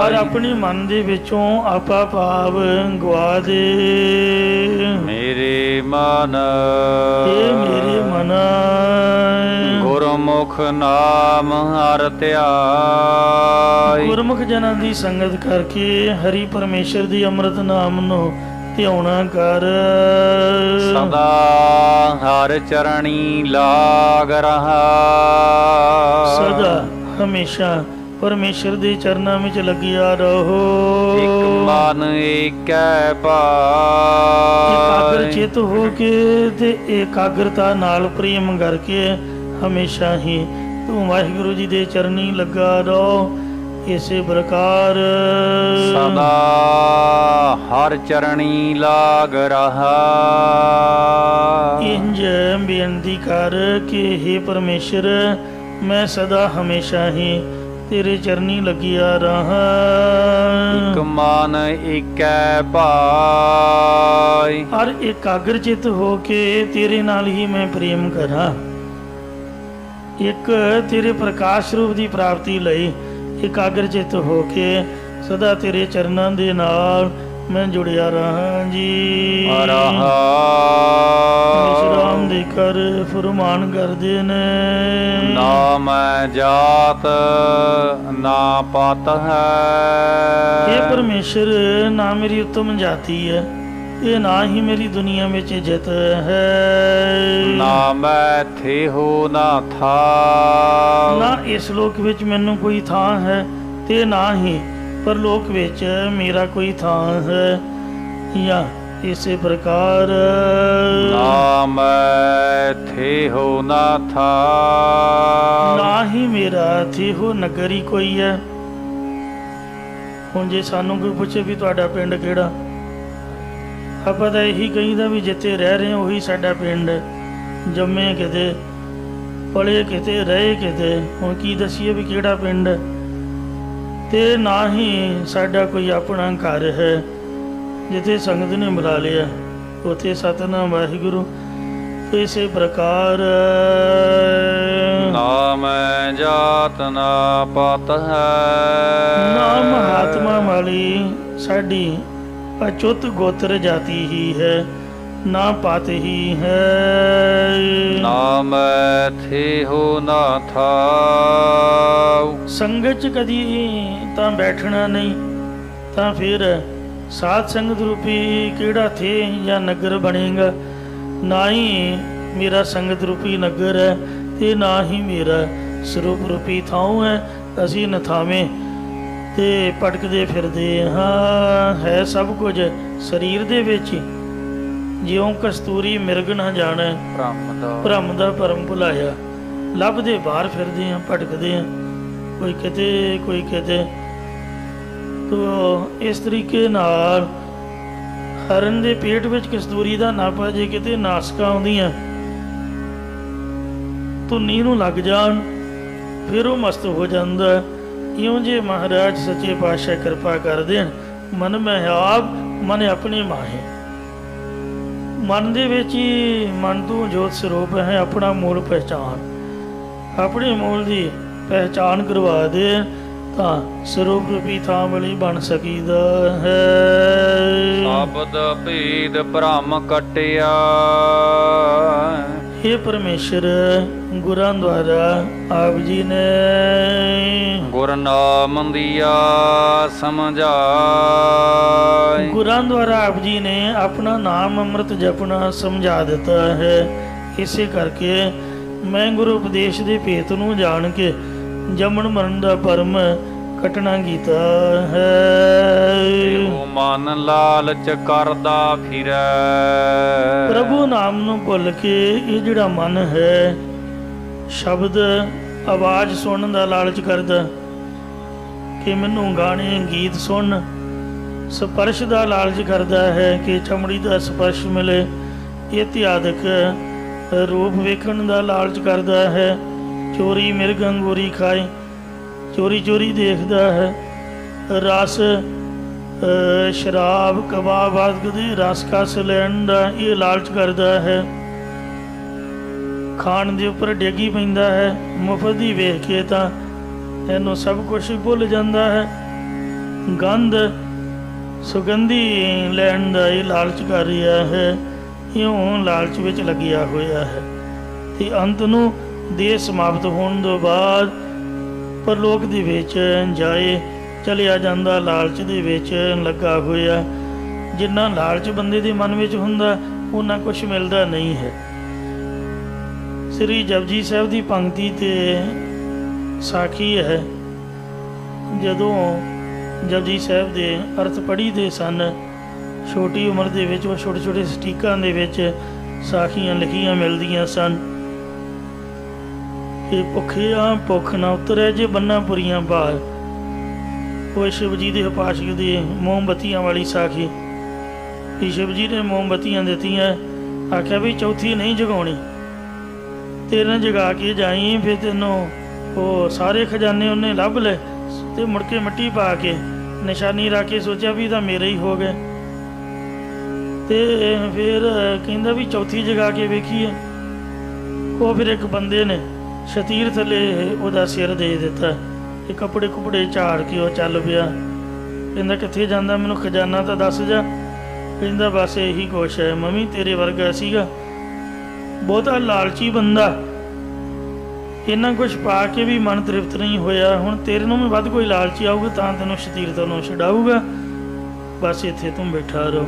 ਪਰ ਆਪਣੇ ਮਨ ਦੇ ਵਿੱਚੋਂ ਆਪਾ ਭਾਵ ਗਵਾ ਦੇ। ਮੇਰੇ ਮਨ ਇਹ ਮੇਰੇ ਮਨ ਗੁਰਮੁਖ ਨਾਮ ਹਰਿ ਧਿਆਇ। ਗੁਰਮੁਖ ਜਨਾਂ ਦੀ ਸੰਗਤ ਕਰਕੇ ਹਰੀ ਪਰਮੇਸ਼ਰ ਦੀ ਅੰਮ੍ਰਿਤ ਨਾਮ ਨੂੰ ਧਿਆਉਣਾ ਕਰ। ਸਦਾ ਹਰ ਚਰਣੀ ਲਾਗ ਰਹਾ। ਸਦਾ ਹਮੇਸ਼ਾ ਪਰਮੇਸ਼ਰ ਦੇ ਚਰਨਾਂ ਵਿੱਚ ਲੱਗਿਆ ਰਹੋ। ਇਕ ਮਨ ਏਕੈ ਭਾਇ। ਇਕਾਗਰ ਚਿਤ ਹੋ ਕੇ ਤੇ ਇਕਾਗਰਤਾ ਨਾਲ ਪ੍ਰੇਮ ਕਰਕੇ ਹਮੇਸ਼ਾ ਹੀ ਤੂੰ ਵਾਹਿਗੁਰੂ ਜੀ ਦੇ ਚਰਨੀ ਲੱਗਾ ਰਹੋ। ਇਸੇ ਪ੍ਰਕਾਰ ਸਦਾ ਹਰ ਚਰਣੀ ਲਾਗ ਰਹਾ। ਇੰਜ ਬੇਨਤੀ ਕਰ ਕਿ हे ਪਰਮੇਸ਼ਰ, ਮੈਂ ਸਦਾ ਹਮੇਸ਼ਾ ਹੀ ਤੇਰੇ ਚਰਨੀ ਲੱਗਿਆ ਰਹਾ। ਇਕ ਮਨ ਏਕੈ ਭਾਇ। ਹਰ ਇਕਾਗਰ ਚਿਤ ਹੋ ਕੇ ਤੇਰੇ ਨਾਲ ਹੀ ਮੈਂ ਪ੍ਰੇਮ ਕਰਾਂ। ਇੱਕ ਤੇਰੇ ਪ੍ਰਕਾਸ਼ ਰੂਪ ਦੀ ਪ੍ਰਾਪਤੀ ਲਈ ਇਕਾਗਰ ਚਿਤ ਹੋ ਕੇ ਸਦਾ ਤੇਰੇ ਚਰਨਾਂ ਦੇ ਨਾਲ ਮੈਂ ਜੁੜਿਆ ਰਹਾ ਜੀ। ਰਹਾ ਵਿਸ਼ਰਾਮ ਦੇ ਕਰ ਫਰਮਾਨ ਕਰਦੇ ਨੇ। ਨਾ ਮੈਂ ਜਾਤ ਨਾ ਪਤ ਹੈ। ਇਹ ਪਰਮੇਸ਼ਰ ਨਾ ਮੇਰੀ ਉੱਤਮ ਜਾਤੀ ਹੈ, ਇਹ ਨਾ ਹੀ ਮੇਰੀ ਦੁਨੀਆ ਵਿੱਚ ਇੱਜ਼ਤ ਹੈ। ਨਾ ਮੈਂ ਥੇ ਹੋ ਨਾ ਥਾ। ਨਾ ਇਸ ਲੋਕ ਵਿੱਚ ਮੈਨੂੰ ਕੋਈ ਥਾਂ ਹੈ ਤੇ ਨਾ ਹੀ परलोक विच मेरा कोई थां है या इसे प्रकार नाम थे हो ना था ना ही मेरा थे हो नगर ही कोई है। ਹੁਣ ਜੇ ਸਾਨੂੰ ਕੋਈ ਪੁੱਛੇ ਵੀ ਤੁਹਾਡਾ ਪਿੰਡ ਕਿਹੜਾ, ਆਪਾਂ ਤਾਂ ਇਹੀ ਕਹੀਦਾ ਵੀ ਜਿੱਥੇ ਰਹਿ ਰਹੇ ਉਹੀ ਸਾਡਾ ਪਿੰਡ, ਜੰਮੇ ਕਿਤੇ ਪਲੇ ਕਿਤੇ ਰਹੇ ਕਿਤੇ, ਹੁਣ ਕੀ ਦੱਸੀਏ ਵੀ ਕਿਹੜਾ ਪਿੰਡ। ਤੇ ਨਾ ਹੀ ਸਾਡਾ ਕੋਈ ਆਪਣਾ ਘਰ ਹੈ, ਜਿੱਥੇ ਸੰਗਤ ਨੇ ਬੁਲਾ ਲਿਆ ਉੱਥੇ ਸਤਿਨਾਮ ਵਾਹਿਗੁਰੂ। तो इसे प्रकार नाम जात ना पात है ना महात्मा वाली साड़ी अचुत गोत्र जाति ही है, ना पात ही है। नाम थे हो ना था संगत च कदी तां बैठना नहीं, तां फिर साध संगत रूपी केड़ा थे या नगर बनेगा। ना ही मेरा संगत रूपी नगर है ते ना ही मेरा ਸਰੂਪ ਰੂਪੀ ਥਾਂ ਹੈ। ਅਸੀਂ ਨਥਾਵੇਂ ਤੇ ਭਟਕਦੇ ਫਿਰਦੇ ਹਾਂ, ਹੈ ਸਭ ਕੁਝ ਸਰੀਰ ਦੇ ਵਿੱਚ ਹੀ, ਜਿਉਂ ਕਸਤੂਰੀ ਮਿਰਗ ਨਾ ਜਾਣੈ ਭਰਮ ਦਾ ਭਰਮ ਭੁਲਾਇਆ। ਲੱਭਦੇ ਬਾਹਰ ਫਿਰਦੇ ਹਾਂ, ਭਟਕਦੇ ਹਾਂ, ਕੋਈ ਕਿਤੇ ਕੋਈ ਕਿਤੇ। ਤੋ ਇਸ ਤਰੀਕੇ ਨਾਲ ਹਰਨ ਦੇ ਪੇਟ ਵਿੱਚ ਕਸਤੂਰੀ ਦਾ ਨਾਪਾ ਜੇ ਕਿਤੇ ਨਾਸਕਾਂ ਆਉਂਦੀਆਂ ਧੁੰਨੀ ਨੂੰ ਲੱਗ ਜਾਣ ਫਿਰ ਉਹ ਮਸਤ ਹੋ ਜਾਂਦਾ। ਇਉਂ ਜੇ ਮਹਾਰਾਜ ਸੱਚੇ ਪਾਤਸ਼ਾਹ ਕਿਰਪਾ ਕਰ ਦੇਣ, ਮਨ ਮੈਂ ਆਪ ਮਨ ਆਪਣੇ ਮਾਹੇ, ਮਨ ਦੇ ਵਿੱਚ ਹੀ ਮਨ ਤੋਂ ਜੋਤ ਸਰੂਪ ਹੈ, ਆਪਣਾ ਮੂਲ ਪਹਿਚਾਨ, ਆਪਣੇ ਮੂਲ ਦੀ ਪਹਿਚਾਨ ਕਰਵਾ ਦੇ ਤਾਂ ਸਰੂਪ ਰੂਪੀ ਥਾਂ ਵਾਲੀ ਬਣ ਸਕੀਦਾ ਹੈ। ਸ਼ਬਦ ਭੇਦ ਭ੍ਰਮ ਕਟਿਆ हे परमेश्वर, गुरां द्वारा आप जी ने गुर नाम दिया समझाए। गुरां द्वारा आप जी ने अपना नाम अमृत जपना समझा देता है। इसे करके मैं गुरु उपदेश के भेत नूं जान के जमन मरण का भरम कटना कीता है। मन लालच करदा फिरै प्रभु नाम नूं भुल के ये जिहड़ा मन है शब्द आवाज़ सुनने का लालच करदा कि मैनूं गाने गीत सुन, स्पर्श का लालच करदा है कि चमड़ी का स्पर्श मिले, इत्यादक रूप वेखण का लालच करदा है। चोरी मिर्ग अंगूरी खाए, चोरी चोरी देखदा है। रस शराब कबाब आदि दे रस कस लैण दा ये लालच करदा है। खाण दे उपर डेगी पैंदा है, मुफ्त ही वेख के तां इहनूं सब कुछ भुल जांदा है। गंध सुगंधी लैण दा ये लालच कर रहा है। इउं लालच विच लगिया होया है ते अंत नूं देह समाप्त होने तो बाद परलोक दे विच जाए चलिया जांदा लालच दे विच लगा होया। जिन्ना लालच बंदे दे मन विच हुंदा उन्ना कुछ मिलदा नहीं है। श्री जपजी साहिब दी पंक्ति ते साखी है, जदों जपजी साहिब दे अर्थ पढ़ी दे सन छोटी उम्र दे विच, वो छोटे छोटे सटीकां दे विच साखियां लिखियां मिलदियां सन कि भुखिया भुख ना उतरे जे बन्ना पुरियां बाल। वो शिव जी के उपासक दी मोमबत्तियां वाली साखी कि शिव जी ने मोमबत्तियां दित्तियां, आख्या भी चौथी नहीं जगाउणी, तेरे जगा के जाई फिर तेनों वो सारे खजाने उन्हें लभ ले ते मुड़ के मिट्टी पा के निशानी रख के सोचा भी तो मेरे ही हो गए। ते फिर कहंदा भी चौथी जगा के वेखीए। वो फिर एक बंदे ने शतीर थले ਉਹਦਾ सिर दे दिता, ये कपड़े कुपड़े झाड़ के वो चल पिया। कहंदा कित्थे जांदा, मैनूं खजाना तो दस जा। कहंदा बस यही कुछ है, मैं भी तेरे वर्गा सीगा, बहुता लालची बंदा, इन्ना कुछ पा के भी मन तृप्त नहीं होया। हुण तेरे नूं भी वध कोई लालची आऊगा तां तैनूं शतीर तैनूं छडाऊगा, बस इत्थे तूं बैठा रहो।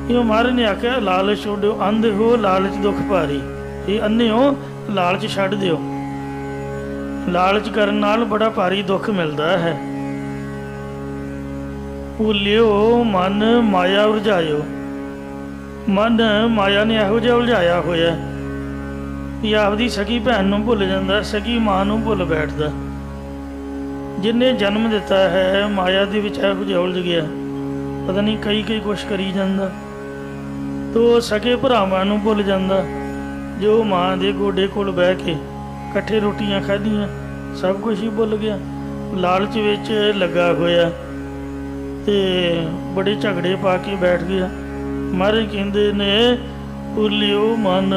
ये महाराज ने आख्या लालच छोड़ो, अंध हो लालच दुख भारी। ये अन्ने हो लालच छड्ड दिओ, लालच करन नाल बड़ा भारी दुख मिलदा है। ਭੁੱਲਿਓ ਮਨ ਮਾਇਆ ਉਲਝਾਇਓ। ਮਨ ਮਾਇਆ ਨੇ ਇਹੋ ਜਿਹਾ ਉਲਝਾਇਆ ਹੋਇਆ ਵੀ ਆਪਦੀ ਸਕੀ ਭੈਣ ਨੂੰ ਭੁੱਲ ਜਾਂਦਾ, ਸਕੀ ਮਾਂ ਨੂੰ ਭੁੱਲ ਬੈਠਦਾ। ਜਿਹਨੇ ਜਨਮ ਦਿੱਤਾ ਹੈ ਮਾਇਆ ਦੇ ਵਿੱਚ ਇਹੋ ਜਿਹਾ ਉਲਝ ਗਿਆ, ਪਤਾ ਨਹੀਂ ਕਈ ਕੁਛ ਕਰੀ ਜਾਂਦਾ। ਤੋ ਸਕੇ ਭਰਾਵਾਂ ਨੂੰ ਭੁੱਲ ਜਾਂਦਾ, ਜੋ ਮਾਂ ਦੇ ਗੋਡੇ ਕੋਲ ਬਹਿ ਕੇ ਇਕੱਠੇ ਰੋਟੀਆਂ ਖਾਧੀਆਂ, ਸਭ ਕੁਛ ਹੀ ਭੁੱਲ ਗਿਆ। ਲਾਲਚ ਵਿੱਚ ਲੱਗਾ ਹੋਇਆ ਤੇ ਬੜੇ ਝਗੜੇ ਪਾ ਕੇ ਬੈਠ ਗਿਆ। ਮਹਾਰਾਜ ਕਹਿੰਦੇ ਨੇ ਭੁੱਲਿਓ ਮਨ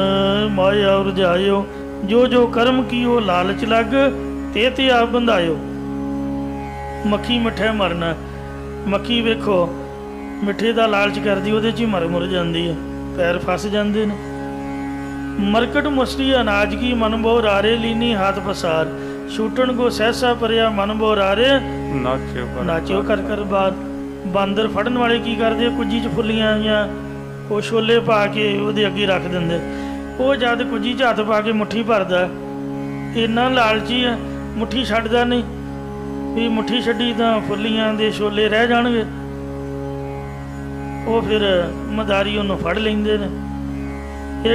ਮਾਇਆ ਉਰਜਾਇਓ, ਜੋ ਜੋ ਕਰਮ ਕੀਓ ਲਾਲਚ ਲੱਗ ਤੇ ਆਪ ਬੰਧਾਇਓ। ਮੱਖੀ ਮਿੱਠੇ ਮਰਨਾ, ਮੱਖੀ ਵੇਖੋ ਮਿੱਠੇ ਦਾ ਲਾਲਚ ਕਰਦੀ, ਉਹਦੇ 'ਚ ਹੀ ਮਰ ਮੁਰ ਜਾਂਦੀ ਹੈ, ਪੈਰ ਫਸ ਜਾਂਦੇ ਨੇ। ਮਰਕਟ ਮੁਸਰੀ ਅਨਾਜ ਕੀ ਮਨ ਬਹੁ ਰਾਰੇ, ਲੀਨੀ ਹੱਥ ਪਸਾਰ ਛੂਟਣ ਕੋ ਸਹਿਸਾ ਪਰਿਆ ਮਨ ਬਹੁ ਰਾਰੇ, ਨਾਚਿਓ ਕਰ ਕਰ ਬਾਤ। ਬਾਂਦਰ ਫੜਨ ਵਾਲੇ ਕੀ ਕਰਦੇ, ਕੁੱਜੀ 'ਚ ਫੁੱਲੀਆਂ ਜਾਂ ਉਹ ਛੋਲੇ ਪਾ ਕੇ ਉਹਦੇ ਅੱਗੇ ਰੱਖ ਦਿੰਦੇ। ਉਹ ਜਦ ਕੁੱਜੀ 'ਚ ਹੱਥ ਪਾ ਕੇ ਮੁੱਠੀ ਭਰਦਾ, ਇੰਨਾ ਲਾਲਚੀ ਆ ਮੁੱਠੀ ਛੱਡਦਾ ਨਹੀਂ, ਵੀ ਮੁੱਠੀ ਛੱਡੀ ਤਾਂ ਫੁੱਲੀਆਂ ਦੇ ਛੋਲੇ ਰਹਿ ਜਾਣਗੇ। ਉਹ ਫਿਰ ਮਦਾਰੀ ਉਹਨੂੰ ਫੜ ਲੈਂਦੇ ਨੇ।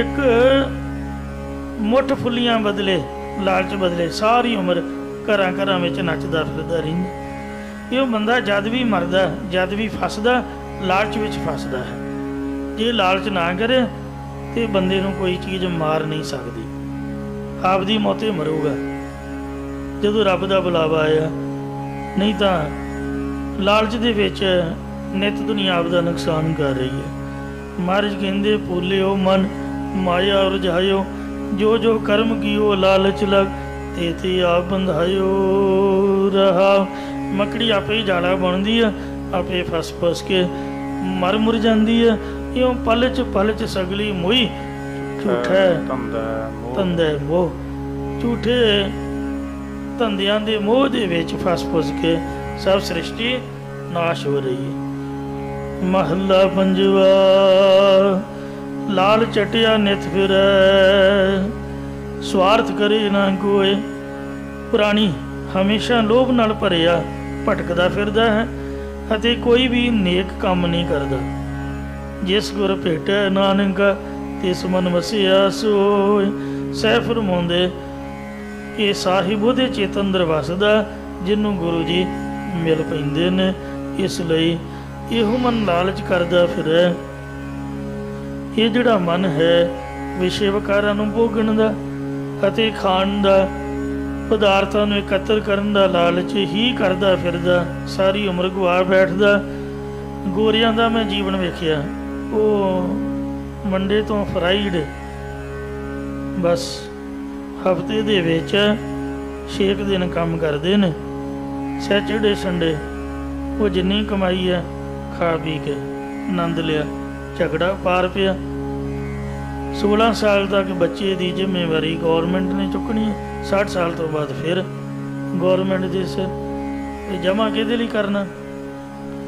ਇੱਕ ਮੁੱਠ ਫੁੱਲੀਆਂ ਬਦਲੇ ਲਾਲਚ ਬਦਲੇ ਸਾਰੀ ਉਮਰ ਘਰਾਂ ਘਰਾਂ ਵਿੱਚ ਨੱਚਦਾ ਫਿਰਦਾ ਰਹਿੰਦਾ। ਇਹ ਬੰਦਾ ਜਦ ਵੀ ਮਰਦਾ, ਜਦ ਵੀ ਫਸਦਾ, ਲਾਲਚ ਵਿੱਚ ਫਸਦਾ ਹੈ। ਜੇ ਲਾਲਚ ਨਾ ਕਰੇ ਤੇ ਬੰਦੇ ਨੂੰ ਕੋਈ ਚੀਜ਼ ਮਾਰ ਨਹੀਂ ਸਕਦੀ, ਆਪਦੀ ਮੌਤੇ ਮਰੂਗਾ ਜਦੋਂ ਰੱਬ ਦਾ ਬੁਲਾਵਾ ਆਇਆ। ਨਹੀਂ ਤਾਂ ਲਾਲਚ ਦੇ ਵਿੱਚ ਨਿੱਤ ਦੁਨੀਆ ਆਪ ਦਾ ਨੁਕਸਾਨ ਕਰ ਰਹੀ ਹੈ। ਮਹਾਰਾਜ ਕਹਿੰਦੇ ਭੁੱਲਿਓ ਮਨ ਮਾਇਆ ਉਰਜਾਇਓ, ਜੋ ਜੋ ਕਰਮ ਕੀਓ ਲਾਲਚ ਲਗ ਤੇ ਆਪ ਬੰਧਾਇਓ। ਰਹਾ ਮੱਕੜੀ ਆਪੇ ਹੀ ਜਾਲਾ ਬਣਦੀ ਆ, ਆਪੇ ਫਸ ਫਸ ਕੇ ਮਰ ਮੁਰ ਜਾਂਦੀ ਹੈ। ਇਉਂ ਪਲ ਚ ਸਗਲੀ ਮੋਈ, ਝੂਠੇ ਧੰਦੇ ਮੋਹ, ਝੂਠੇ ਧੰਦਿਆਂ ਦੇ ਮੋਹ ਦੇ ਵਿੱਚ ਫਸ ਫਸ ਕੇ ਸਭ ਸ੍ਰਿਸ਼ਟੀ ਨਾਸ਼ ਹੋ ਰਹੀ ਹੈ। ਮਹੱਲਾ ਪੰਜਵਾ। ਲਾਲ ਚਟਿਆ ਨਿਤ ਫਿਰੈ, ਸਵਾਰਥ ਕਰੇ ਨਾ ਕੋਏ। ਪ੍ਰਾਣੀ ਹਮੇਸ਼ਾ ਲੋਭ ਨਾਲ ਭਰਿਆ ਭਟਕਦਾ ਫਿਰਦਾ ਹੈ ਅਤੇ ਕੋਈ ਵੀ ਨੇਕ ਕੰਮ ਨਹੀਂ ਕਰਦਾ। ਜਿਸ ਗੁਰ ਭੇਟੈ ਨਾਨਕ ਤਿਸ ਮਨ ਵਸਿਆ ਸੋਇ। ਸਹਿ ਫਰਮਾਉਂਦੇ ਇਹ ਸਾਹਿਬ ਉਹਦੇ ਚਿੱਤ ਅੰਦਰ ਵਸਦਾ ਜਿਹਨੂੰ ਗੁਰੂ ਜੀ ਮਿਲ ਪੈਂਦੇ ਨੇ। ਇਸ ਲਈ ਇਹੋ ਮਨ ਲਾਲਚ ਕਰਦਾ ਫਿਰੈ। ਇਹ ਜਿਹੜਾ ਮਨ ਹੈ ਵਿਸ਼ੇ ਵਿਕਾਰਾਂ ਨੂੰ ਭੋਗਣ ਦਾ ਅਤੇ ਖਾਣ ਦਾ, ਪਦਾਰਥਾਂ ਨੂੰ ਇਕੱਤਰ ਕਰਨ ਦਾ ਲਾਲਚ ਹੀ ਕਰਦਾ ਫਿਰਦਾ, ਸਾਰੀ ਉਮਰ ਗਵਾ ਬੈਠਦਾ। ਗੋਰਿਆਂ ਦਾ ਮੈਂ ਜੀਵਨ ਵੇਖਿਆ, ਉਹ ਮੰਡੇ ਤੋਂ ਫਰਾਈਡ ਬਸ ਹਫਤੇ ਦੇ ਵਿੱਚ 6 ਦਿਨ ਕੰਮ ਕਰਦੇ ਨੇ। ਸੈਚਰਡੇ ਸੰਡੇ ਉਹ ਜਿੰਨੀ ਕਮਾਈ ਆ ਖਾ ਪੀ ਕੇ ਆਨੰਦ ਲਿਆ, ਝਗੜਾ ਪਾਰ ਪਿਆ। 16 ਸਾਲ ਤੱਕ ਬੱਚੇ ਦੀ ਜ਼ਿੰਮੇਵਾਰੀ ਗੌਰਮੈਂਟ ਨੇ ਚੁੱਕਣੀ ਹੈ, 60 ਸਾਲ ਤੋਂ ਬਾਅਦ ਫਿਰ ਗੌਰਮੈਂਟ ਦੇ ਸਿਰ। ਇਹ ਜਮ੍ਹਾਂ ਕਿਹਦੇ ਲਈ ਕਰਨਾ?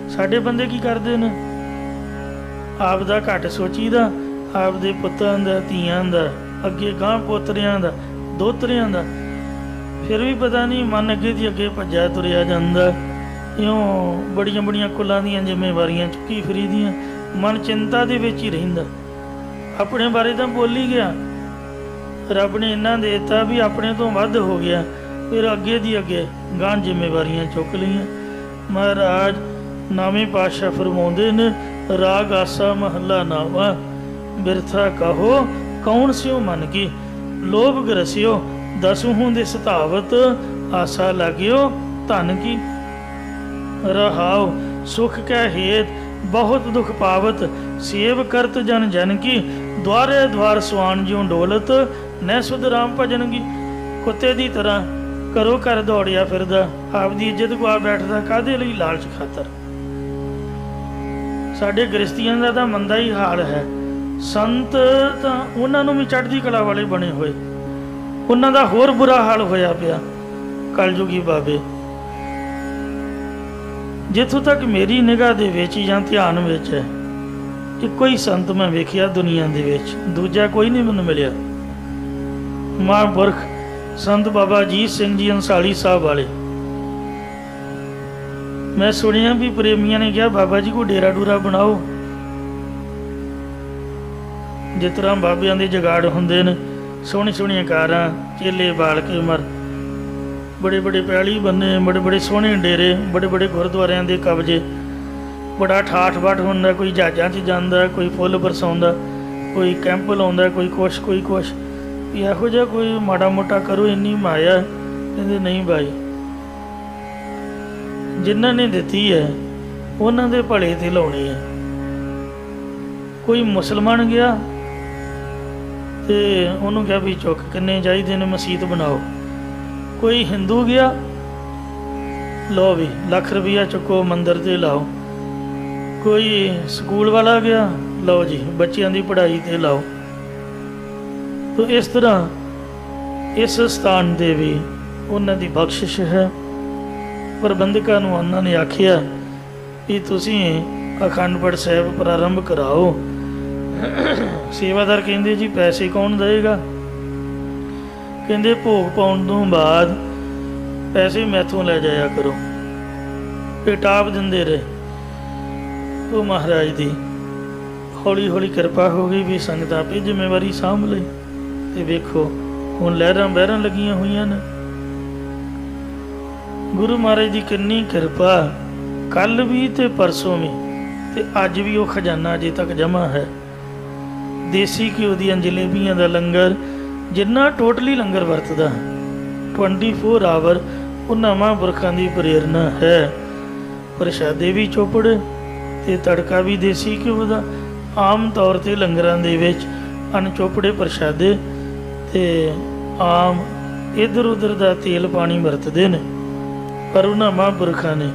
ਸਾਡੇ ਬੰਦੇ ਕੀ ਕਰਦੇ ਨੇ? ਆਪ ਦਾ ਘੱਟ ਸੋਚੀਦਾ, ਆਪਦੇ ਪੁੱਤਾਂ ਦਾ, ਧੀਆਂ ਦਾ, ਅੱਗੇ ਗਾਂ ਪੋਤਰਿਆਂ ਦਾ, ਦੋਤਰਿਆਂ ਦਾ। ਫਿਰ ਵੀ ਪਤਾ ਨਹੀਂ ਮਨ ਅੱਗੇ ਦੀ ਅੱਗੇ ਭੱਜਿਆ ਤੁਰਿਆ ਜਾਂਦਾ। ਇਉਂ ਬੜੀਆਂ ਬੜੀਆਂ ਕੁੱਲਾਂ ਦੀਆਂ ਜ਼ਿੰਮੇਵਾਰੀਆਂ ਚੁੱਕੀ ਫਰੀਦੀਆਂ, ਮਨ ਚਿੰਤਾ ਦੇ ਵਿੱਚ ਹੀ ਰਹਿੰਦਾ। ਆਪਣੇ ਬਾਰੇ ਤਾਂ ਬੋਲ ਹੀ ਗਿਆ, ਰੱਬ ਨੇ ਇੰਨਾ ਦੇ ਦਿੱਤਾ ਵੀ ਆਪਣੇ ਤੋਂ ਵੱਧ ਹੋ ਗਿਆ, ਫਿਰ ਅੱਗੇ ਦੀ ਅੱਗੇ ਗਾਂ ਜ਼ਿੰਮੇਵਾਰੀਆਂ ਚੁੱਕ ਲਈਆਂ। ਮਹਾਰਾਜ ਨਾਵੇਂ ਪਾਤਸ਼ਾਹ ਫਰਮਾਉਂਦੇ ਨੇ, ਰਾਗ ਆਸਾ ਮਹੱਲਾ ਨਾਵਾ। ਬਿਰਥਾ ਕਹੋ ਕੌਣ ਸਿਓ ਮਨ ਕੀ, ਲੋਭ ਗਰਸਿਓ ਦਸੂਹੂ ਦੇ ਸਤਾਵਤ। ਆਸਾ ਲਾਗਿਓ ਧਨ ਕੀ, ਰਹਾਉ ਸੁਖ ਕੈ ਹੇਤ ਬਹੁਤ ਦੁਖ ਪਾਵਤ। ਸੇਵ ਕਰਤ ਜਨ ਜਨ ਕੀ, ਦੁਆਰੇ ਦੁਆਰ ਸਵਾਨ ਜਿਉ ਡੋਲਤ। ਨੈ ਸੁਧ ਰਾਮ ਭਜਨ ਕੀ, ਕੁੱਤੇ ਦੀ ਤਰ੍ਹਾਂ ਘਰੋਂ ਘਰ ਦੌੜਿਆ ਫਿਰਦਾ, ਆਪਦੀ ਇੱਜ਼ਤ ਗਵਾ ਬੈਠਦਾ। ਕਾਹਦੇ ਲਈ? ਲਾਲਚ ਖਾਤਰ। ਸਾਡੇ ਗ੍ਰਸਤੀਆਂ ਦਾ ਤਾਂ ਮੰਦਾ ਹੀ ਹਾਲ ਹੈ। ਸੰਤ ਤਾਂ ਉਹਨਾਂ ਨੂੰ ਵੀ ਚੜ੍ਹਦੀ ਕਲਾ ਵਾਲੇ ਬਣੇ ਹੋਏ, ਉਹਨਾਂ ਦਾ ਹੋਰ ਬੁਰਾ ਹਾਲ ਹੋਇਆ ਪਿਆ। ਕਲਯੁਗੀ ਬਾਬੇ, ਜਿੱਥੋਂ ਤੱਕ ਮੇਰੀ ਨਿਗਾਹ ਦੇ ਵਿੱਚ ਜਾਂ ਧਿਆਨ ਵਿੱਚ ਹੈ, ਇੱਕੋ ਹੀ ਸੰਤ ਮੈਂ ਵੇਖਿਆ ਦੁਨੀਆ ਦੇ ਵਿੱਚ, ਦੂਜਾ ਕੋਈ ਨਹੀਂ ਮੈਨੂੰ ਮਿਲਿਆ। ਮਹਾਂਪੁਰਖ ਸੰਤ ਬਾਬਾ ਅਜੀਤ ਸਿੰਘ ਜੀ ਅੰਸਾਲੀ ਸਾਹਿਬ ਵਾਲੇ, मैं सुनिया भी प्रेमिया ने कहा बाबा जी को डेरा डूरा बनाओ, जिस तरह बाबियां दे जगाड़ होंदे ने, सोहनी सोहनियां कारां, चेले बाल के मर, बड़े बड़े पैली बन्ने, बड़े बड़े सोहने डेरे, बड़े बड़े गुरुद्वारियां दे कब्जे, बड़ा ठाठ बाट होंदा, कोई जहाजां 'च जांदा, कोई फुੱਲ बरसाउंदा, कोई कैंप लाउंदा, कोई कुछ इहो जिहा कोई माड़ा मोटा करो, इन्नी माया। कहंदे नहीं भाई, जिन्हां ने दित्ती है उन्हां दे भले ते लाउणी है। कोई मुसलमान गया ते उन्होंने कहा भी चुक किन्ने चाहिए ने, मसीत बनाओ। कोई हिंदू गया, लो भी लाख रुपया चुको मंदिर ते लाओ। कोई स्कूल वाला गया, लो जी बच्चों की पढ़ाई ते लाओ। तो इस तरह इस स्थान दे भी उन्हां दी बख्शिश है। प्रबंधकां नूं उन्होंने आखिया कि तुसीं अखंड पाठ साहिब प्रारंभ कराओ। सेवादार कहंदे जी पैसे कौन देगा? कहंदे भोग पाउण तों बाद पैसे मैथों ले जाया करो। पेटाप दिंदे रहे। तो महाराज दी हौली हौली किरपा हो गई भी संगत आपे जिम्मेवारी सांभ लई। ते वेखो हुण लहरां बहरां लगियां होईयां ने। गुरु महाराज की किन्नी किरपा, कल भी ते परसों भी ते अज भी वो खजाना अजे तक जमा है। देसी घ्यो दी जलेबियां दा लंगर, जिन्ना टोटली लंगर वरतदा 24 आवर उन्हां महापुरखां दी प्रेरणा है। प्रशादे भी चोपड़े ते तड़का भी देसी घ्यो दा। आम तौर ते लंगरां दे विच अनचोपड़े प्रशादे ते आम इधर उधर दा तेल पानी वरतदे ने। पर उन्हां महापुरखां ने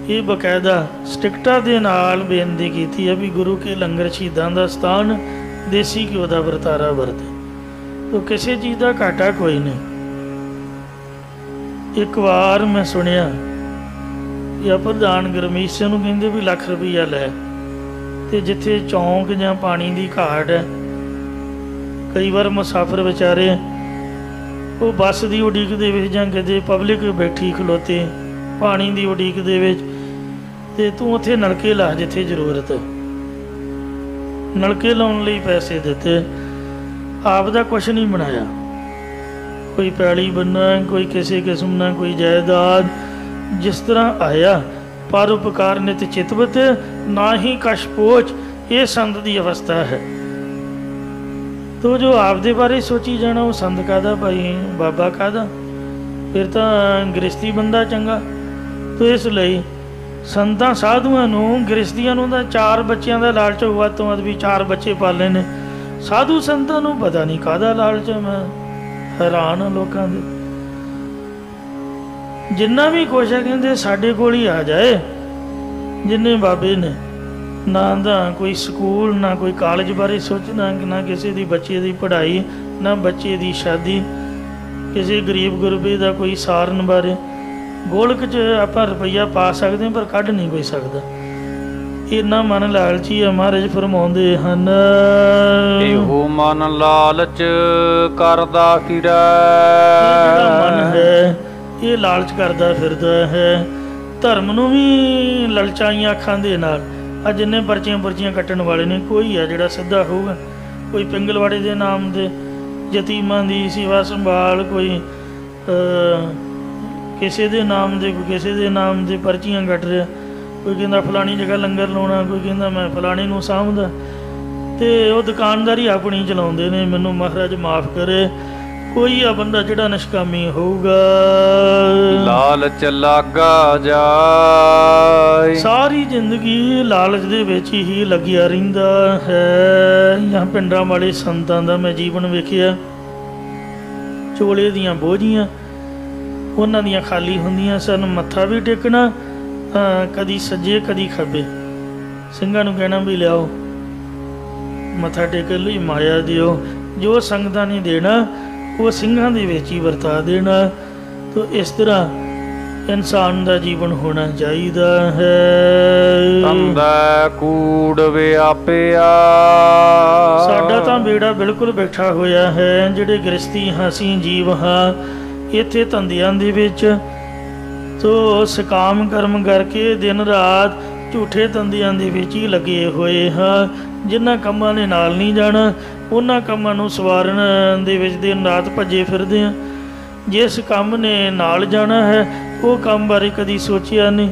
ये बकायदा स्टिकटा दे नाल बेनती की है भी गुरु के लंगर शहीदां दा स्थान देसी घ्यो दा वरतारा वरते। तो किसी चीज़ का घाटा कोई नहीं। एक बार मैं सुनिया या प्रधान गुरमीत सिंह नूं कहंदे भी लाख रुपया लै, ते जिथे चौंक जां पानी की घाट है, कई बार मुसाफिर बेचारे वो बस की उड़ीक दे विच जां किते पब्लिक बैठी खलोते पानी की उड़ीक दे विच, ते तूं उत्थे नलके ला जिथे जरूरत है। नलके लाउण लई पैसे दिते, आप दा कुछ नहीं बनाया। कोई पैली बनना, कोई किसी किस्म ना कोई जायदाद, जिस तरह आया पर उपकार नित चितवत, ना ही कश पोच, ये संत की अवस्था है। तो जो आपदे बारे सोची जाना वो संत कादा भाई बाबा कादा, फिर तो गृहस्थी बंदा चंगा। तो इसलिए संतां साधुआं नूं गृहस्थियां नूं तां 4 बच्चों का लालच हुआ तो भी 4 बच्चे पाले ने। साधु संतां नूं पता नहीं कादा लालच। मैं हैरान हाँ लोगों दे, जिन्ना भी कुछ है कहते साडे कोल ही आ जाए। जिन्ने बाबे ने ना कोई स्कूल ना कोई कॉलेज बारे सोचना, ना किसी दी बच्चे की पढ़ाई, ना बच्चे की शादी, किसी गरीब गुरबे का कोई सारन बारे। गोलक च आपां रुपया पा सकते हैं पर कढ़ नहीं कोई सकता। इन्ना मन लालची है। महाराज फरमाउंदे हन, एहो मन लालच करदा फिरै। जिहड़ा मन है ये लालच करदा फिरदा है। धर्म नूं भी ललचाईਆਂ ਅੱਖਾਂ ਦੇ ਨਾਲ आ जिन्ने पर्चियां पुर्चियां कट्टण वाले ने, कोई है जिहड़ा सिद्धा होਊਗਾ। कोई पिंगलवाड़े के नाम दे यतीमां दी सेवा संभाल, कोई किसी दे नाम दे, कोई किसी दे नाम दे पर्चियां कट रहा। कोई कहता फलानी जगह लंगर लाउणा, कोई कहता मैं फलाने नूं साਂਭਦਾ। तो वो दुकानदारी अपनी चलाउंदे ने। मैनूं महाराज माफ़ करे, कोई आ बंदा जिहड़ा निष्कामी होऊगा। लालच लागा जाए, सारी जिंदगी लालच दे विच ही लगिया रहिंदा है। यहाँ पिंडां वाले संतां दा मैं जीवन वेखिया, चोले दियां बोझियां उन्हां दियां खाली हुंदियां सन। मत्था भी टेकना कदी सज्जे कदी खब्बे। ਸਿੰਘਾਂ ਨੂੰ कहना भी लियाओ मत्था टेकण लई माया दिओ। जो संगतां ने देना वो ਸਿੰਘਾਂ ਦੇ ਵਿੱਚ ही ਵਰਤਾ देना। तो इस तरह इंसान का जीवन होना चाहिए है। तंदा कूड़ व्यापिया, साडा तां बेड़ा बिल्कुल बैठा होया है। जिहड़े गृहस्थी हाँ, असीं जीव हाँ, इत्थे धंदियां दे विच ਤੋ ਸਕਾਮ ਕਰਮ ਕਰਕੇ ਦਿਨ ਰਾਤ ਝੂਠੇ ਧੰਦਿਆਂ ਦੇ ਵਿੱਚ ਹੀ ਲੱਗੇ ਹੋਏ ਹਾਂ। ਜਿਨ੍ਹਾਂ ਕੰਮਾਂ ਨੇ ਨਾਲ ਨਹੀਂ ਜਾਣਾ ਉਹਨਾਂ ਕੰਮਾਂ ਨੂੰ ਸਵਾਰਨ ਦੇ ਵਿੱਚ ਦਿਨ ਰਾਤ ਭੱਜੇ ਫਿਰਦੇ ਹਾਂ। ਜਿਸ ਕੰਮ ਨੇ ਨਾਲ ਜਾਣਾ ਹੈ ਉਹ ਕੰਮ ਬਾਰੇ ਕਦੀ ਸੋਚਿਆ ਨਹੀਂ।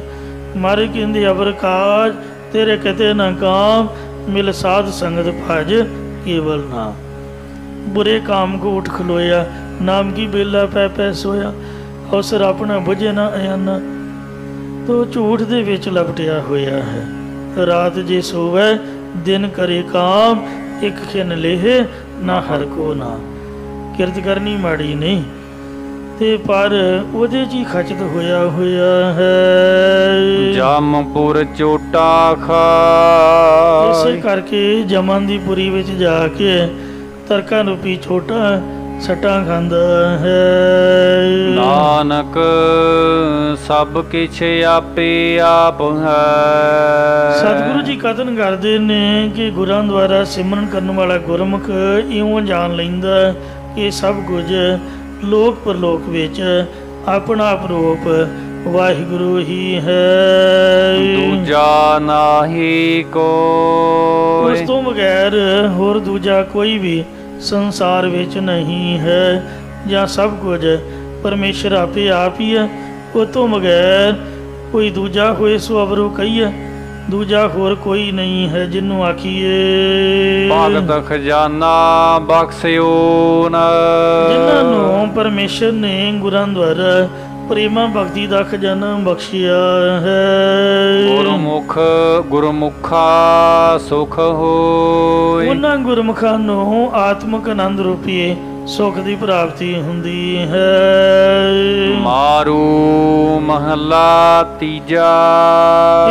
ਮਾਰੇ ਕਹਿੰਦੇ ਅਵਰ ਕਾਜ ਤੇਰੇ ਕਿਤੇ ਨਾ ਕਾਮ, ਮਿਲ ਸਾਧ ਸੰਗਤ ਭਜ ਕੇਵਲ ਨਾਮ। ਬੁਰੇ ਕਾਮ ਕੋ ਉੱਠ ਖਲੋਇਆ, ਨਾਮ ਕੀ ਬੇਲਾ ਪੈ ਪੈ ਸੋਇਆ, ਅਵਸਰ ਆਪਣਾ ਬੁਝੇ ਨਾ ਅਯਾਨਾ। ਤੋ ਝੂਠ ਦੇ ਵਿੱਚ ਲਪਟਿਆ ਹੋਇਆ ਹੈ। ਰਾਤ ਜੇ ਸੋਵੈ ਦਿਨ ਕਰੇ ਕਾਮ, ਇੱਕ ਖਿਨ ਲੇਹ ਨਾ ਹਰ ਕੋ ਨਾ। ਕਿਰਤ ਕਰਨੀ ਮਾੜੀ ਨਹੀਂ ਤੇ ਪਰ ਉਹਦੇ 'ਚ ਹੀ ਖਚਤ ਹੋਇਆ ਹੋਇਆ ਹੈ। ਜਮਪੁਰ ਚੋਟਾ ਇਸੇ ਖਾਇ, ਕਰਕੇ ਜਮਨ ਦੀ ਪੁਰੀ ਵਿੱਚ ਜਾ ਕੇ ਤਰਕਾਂ ਰੂਪੀ ਛੋਟਾ ਸੱਟਾਂ ਖਾਂਦਾ ਹੈ। ਨਾਨਕ ਸਭ ਕਿਛ ਆਪੇ ਆਪ ਹੈ। ਸਤਿਗੁਰੂ ਜੀ ਕਥਨ ਕਰਦੇ ਨੇ ਕਿ ਗੁਰਾਂ ਦੁਆਰਾ ਸਿਮਰਨ ਕਰਨ ਵਾਲਾ ਗੁਰਮੁਖ ਇਉਂ ਜਾਣ ਲੈਂਦਾ ਕਿ ਸਭ ਕੁਝ ਲੋਕ ਪਰਲੋਕ ਵਿੱਚ ਆਪਣਾ ਆਪ ਰੂਪ ਵਾਹਿਗੁਰੂ ਹੀ ਹੈ। ਦੂਜਾ ਨਾਹੀ ਉਸ ਕੋਈ, ਤੋਂ ਬਗੈਰ ਹੋਰ ਦੂਜਾ ਕੋਈ ਵੀ ਸੰਸਾਰ ਵਿੱਚ ਨਹੀਂ ਹੈ। ਜਾਂ ਸਭ ਕੁਝ ਪਰਮੇਸ਼ਰ ਆਪੇ ਆਪ ਹੀ ਹੈ। ਉਹ ਤੋਂ ਬਗੈਰ ਕੋਈ ਦੂਜਾ ਹੋਏ ਸੋ ਅਵਰੋ ਕਹੀਏ, ਦੂਜਾ ਹੋਰ ਕੋਈ ਨਹੀਂ ਹੈ ਜਿਹਨੂੰ ਆਖੀਏ। ਭਗਤ ਖਜ਼ਾਨਾ ਬਖਸ਼ਿਓ ਨ, ਜਿਨ੍ਹਾਂ ਨੂੰ ਪਰਮੇਸ਼ਰ ਨੇ ਗੁਰਾਂ ਦੁਆਰਾ ਪ੍ਰੇਮਾ ਭਗਤੀ ਦਾ ਖਜ਼ਾਨਾ ਬਖਸ਼ਿਆ ਹੈ। ਗੁਰਮੁਖਾ ਸੁਖ ਹੋਇ, ਉਹਨਾਂ ਗੁਰਮੁਖਾਂ ਨੂੰ ਆਤਮਿਕ ਆਨੰਦ ਰੂਪੀ ਸੁਖ ਦੀ ਪ੍ਰਾਪਤੀ ਹੁੰਦੀ ਹੈ। ਮਾਰੂ ਮਹਲਾ ਤੀਜਾ।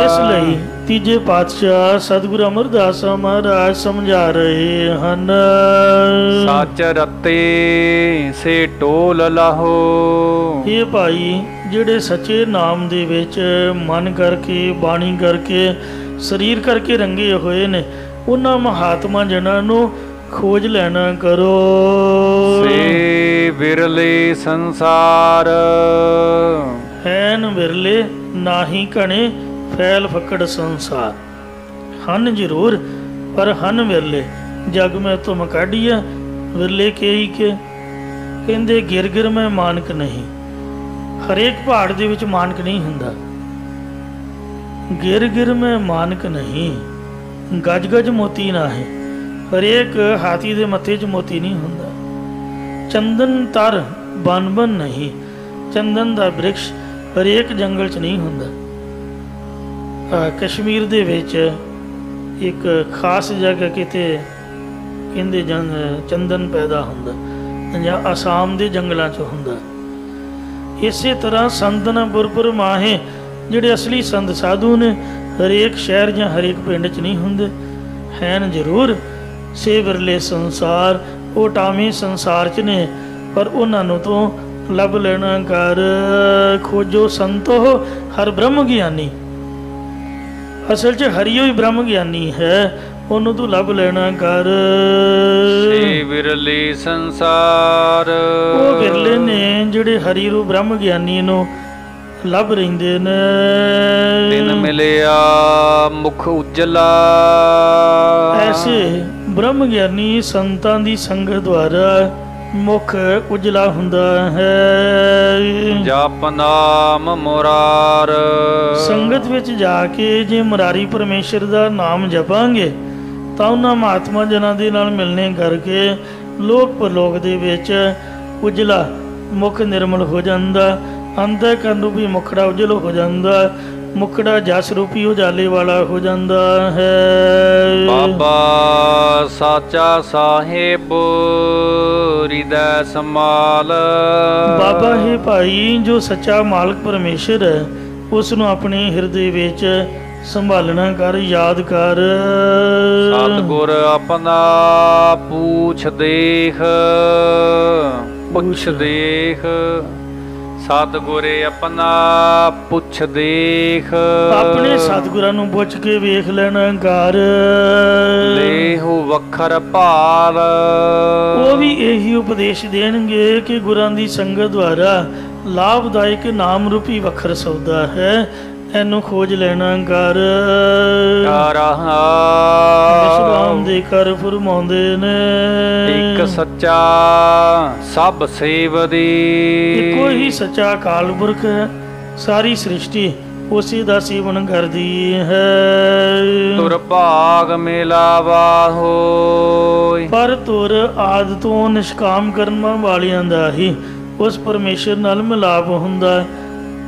ਇਸ ਲਈ ਤੀਜੇ ਪਾਤਸ਼ਾਹ ਸਤਿਗੁਰੂ ਅਮਰਦਾਸ ਮਹਾਰਾਜ ਸਮਝਾ ਰਹੇ ਹਨ। ਸੱਚ ਰਤੇ ਸੇ ਟੋਲ ਲਾਹੋ, ਇਹ ਭਾਈ ਜਿਹੜੇ ਸੱਚੇ ਨਾਮ ਦੇ ਵਿੱਚ ਮਨ ਕਰਕੇ ਬਾਣੀ ਕਰਕੇ ਸਰੀਰ ਕਰਕੇ ਰੰਗੇ ਹੋਏ ਨੇ ਉਹਨਾਂ ਮਹਾਤਮਾ ਜਨਾਂ ਨੂੰ ਖੋਜ ਲੈਣਾ ਕਰੋ। ਸੇ ਵਿਰਲੇ ਸੰਸਾਰ, ਹੈਨ ਵਿਰਲੇ ਨਾਹੀ ਘਣੇ ਫੈਲ ਫਕੜ ਸੰਸਾਰ। ਹਨ ਜ਼ਰੂਰ ਪਰ ਹਨ ਵਿਰਲੇ, ਜਗ ਮੈਂ ਤੁਮ ਕਾਢੀਆ ਵਿਰਲੇ ਕੇਈ ਕੇ। ਕਹਿੰਦੇ ਗਿਰ ਗਿਰ ਮੈਂ ਮਾਨਕ ਨਹੀਂ। ਹਰੇਕ ਪਹਾੜ ਦੇ ਵਿੱਚ ਮਾਨਕ ਨਹੀਂ ਹੁੰਦਾ। ਗਿਰ ਗਿਰ ਮੈਂ ਮਾਨਕ ਨਹੀਂ, ਗਜ ਗਜ ਮੋਤੀ ਨਾ ਹੈ। ਹਰੇਕ ਹਾਥੀ ਦੇ ਮੱਥੇ 'ਚ ਮੋਤੀ ਨਹੀਂ ਹੁੰਦਾ। ਚੰਦਨ ਤਰ ਬਨ ਬਨ ਨਹੀਂ, ਚੰਦਨ ਦਾ ਬ੍ਰਿਕਸ਼ ਹਰੇਕ ਜੰਗਲ 'ਚ ਨਹੀਂ ਹੁੰਦਾ। ਕਸ਼ਮੀਰ ਦੇ ਵਿੱਚ ਇੱਕ ਖਾਸ ਜਗ੍ਹਾ ਕਿਤੇ ਕਹਿੰਦੇ ਚੰਦਨ ਪੈਦਾ ਹੁੰਦਾ, ਜਾਂ ਆਸਾਮ ਦੇ ਜੰਗਲਾਂ 'ਚ ਹੁੰਦਾ। ਇਸੇ ਤਰ੍ਹਾਂ ਸੰਤਨ ਪੁਰਪੁਰ ਮਾਹੇ ਜਿਹੜੇ ਅਸਲੀ ਸੰਤ ਸਾਧੂ ਨੇ ਹਰੇਕ ਸ਼ਹਿਰ ਜਾਂ ਹਰੇਕ ਪਿੰਡ 'ਚ ਨਹੀਂ ਹੁੰਦੇ। ਹੈਨ ਜ਼ਰੂਰ ਸੇ ਵਿਰਲੇ ਸੰਸਾਰ, ਉਹ ਟਾਵੇਂ ਸੰਸਾਰ 'ਚ ਨੇ ਪਰ ਉਹਨਾਂ ਨੂੰ ਤੋਂ ਲੱਭ ਲੈਣਾ ਕਰ। ਖੋਜੋ ਸੰਤੋ ਹਰ ਬ੍ਰਹਮ ਗਿਆਨੀ, ਅਸਲ 'ਚ ਹਰੀਓ ਹੀ ਬ੍ਰਹਮ ਗਿਆਨੀ ਹੈ, ਉਹਨੂੰ ਤੂੰ ਲੱਭ ਲੈਣਾ ਕਰ। ਸੇ ਵਿਰਲੇ ਸੰਸਾਰ, ਉਹ ਵਿਰਲੇ ਨੇ ਜਿਹੜੇ ਹਰੀ ਰੂ ਬ੍ਰਹਮ ਗਿਆਨੀ ਨੂੰ ਲੱਭ ਰਹਿੰਦੇ ਨੇ। ਦਿਨ ਮਿਲਿਆ ਮੁਖ ਉਜਲਾ, ਐਸੇ ਬ੍ਰਹਮ ਗਿਆਨੀ ਸੰਤਾਂ ਦੀ ਸੰਗਤ ਦੁਆਰਾ ਮੁਖ ਉਜਲਾ ਹੁੰਦਾ ਹੈ। ਜਪ ਨਾਮ ਮੁਰਾਰ, ਸੰਗਤ ਵਿੱਚ ਜਾ ਕੇ ਜੇ ਮੁਰਾਰੀ ਪਰਮੇਸ਼ਰ ਦਾ ਨਾਮ ਜਪਾਂਗੇ ਤਾਂ ਉਹਨਾਂ ਮਹਾਤਮਾ ਜਨਾਂ ਦੇ ਨਾਲ ਮਿਲਣੇ ਕਰਕੇ ਲੋਕ ਪਰਲੋਕ ਦੇ ਵਿੱਚ ਉਜਲਾ ਮੁਖ ਨਿਰਮਲ ਹੋ ਜਾਂਦਾ। ਅੰਤःਕਰਨ ਰੂਪੀ ਮੁਖੜਾ ਉਜਲ ਹੋ ਜਾਂਦਾ, ਮੁਖੜਾ ਜਸ ਰੂਪੀ ਉਜਾਲੇ ਵਾਲਾ ਹੋ ਜਾਂਦਾ ਹੈ। ਬਾਬਾ ਸਾਚਾ ਸਾਹਿਬ ਹਿਰਦੈ ਸਮਾਲ, ਬਾਬਾ ਹੈ ਭਾਈ ਜੋ ਸੱਚਾ ਮਾਲਕ ਪਰਮੇਸ਼ਰ ਹੈ ਉਸ ਨੂੰ ਆਪਣੇ ਹਿਰਦੇ ਵਿੱਚ ਸੰਭਾਲਣਾ ਕਰ, ਯਾਦ ਕਰ। ਸਤਿਗੁਰ ਆਪਣਾ ਪੁੱਛ ਦੇਖ, ਪੁੱਛ ਦੇਖ। ਸਤਿਗੁਰੇ ਆਪਣਾ ਪੁੱਛ ਦੇਖ, ਆਪਣੇ ਸਤਿਗੁਰਾਂ ਨੂੰ ਪੁੱਛ ਕੇ ਵੇਖ ਲੈਣਾ ਘਰ। ਲੇਹੁ ਵਖਰ ਭਾਲ, ਉਹ ਵੀ ਇਹੀ ਉਪਦੇਸ਼ ਦੇਣਗੇ ਕਿ ਗੁਰਾਂ ਦੀ ਸੰਗਤ ਦੁਆਰਾ ਲਾਭਦਾਇਕ ਨਾਮ ਰੂਪੀ ਵਖਰ ਸੌਦਾ ਹੈ, ਇਹਨੂੰ ਖੋਜ ਲੈਣਾ ਕਰ। ਵਿਸ਼ਰਾਮ ਦੇ ਕਰ ਫਰਮਾਉਂਦੇ ਨੇ, ਇੱਕ ਸੱਚਾ ਸਭ ਸੇਵਦੀ, ਇੱਕੋ ਹੀ ਸੱਚਾ ਅਕਾਲ ਪੁਰਖ ਹੈ, ਸਾਰੀ ਸ੍ਰਿਸ਼ਟੀ ਉਸੇ ਦਾ ਸੇਵਨ ਕਰਦੀ ਹੈ। ਤੁਰ ਭਾਗ ਮਿਲਾਵਾ ਹੋਇ, ਪਰ ਤੁਰ ਆਦਿ ਤੋਂ ਨਿਸ਼ਕਾਮ ਕਰਮਾਂ ਵਾਲਿਆਂ ਦਾ ਹੀ ਉਸ ਪਰਮੇਸ਼ਰ ਨਾਲ ਮਿਲਾਪ ਹੁੰਦਾ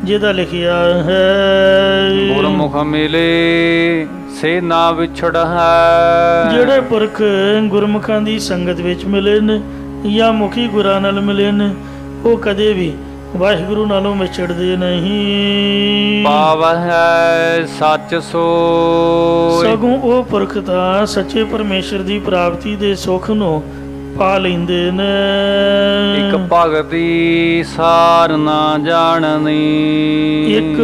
ਜਿਹਦਾ ਲਿਖਿਆ ਹੈ। ਗੁਰਮੁਖ ਮਿਲੇ ਸੇ ਨਾ ਵਿਛੜ ਹੈ, ਜਿਹੜੇ ਪੁਰਖ ਗੁਰਮੁਖਾਂ ਦੀ ਸੰਗਤ ਵਿੱਚ ਮਿਲੇ ਨੇ ਜਾਂ ਮੁਖੀ ਗੁਰਾਂ ਨਾਲ ਮਿਲੇ ਨੇ, ਉਹ ਕਦੇ ਵੀ ਵਾਹਿਗੁਰੂ ਨਾਲੋਂ ਵਿਛੜਦੇ ਨਹੀਂ। ਪਾਵਹਿ ਸੱਚ ਸੋਇ, ਸਗੋਂ ਉਹ ਪੁਰਖ ਤਾਂ ਸੱਚੇ ਪਰਮੇਸ਼ਰ ਦੀ ਪ੍ਰਾਪਤੀ ਦੇ ਸੁੱਖ ਨੂੰ ਪਾ ਲੈਂਦੇ ਨੇ। ਇੱਕ ਭਗਤੀ ਸਾਰ ਨਾ ਜਾਣਨੀ, ਇੱਕ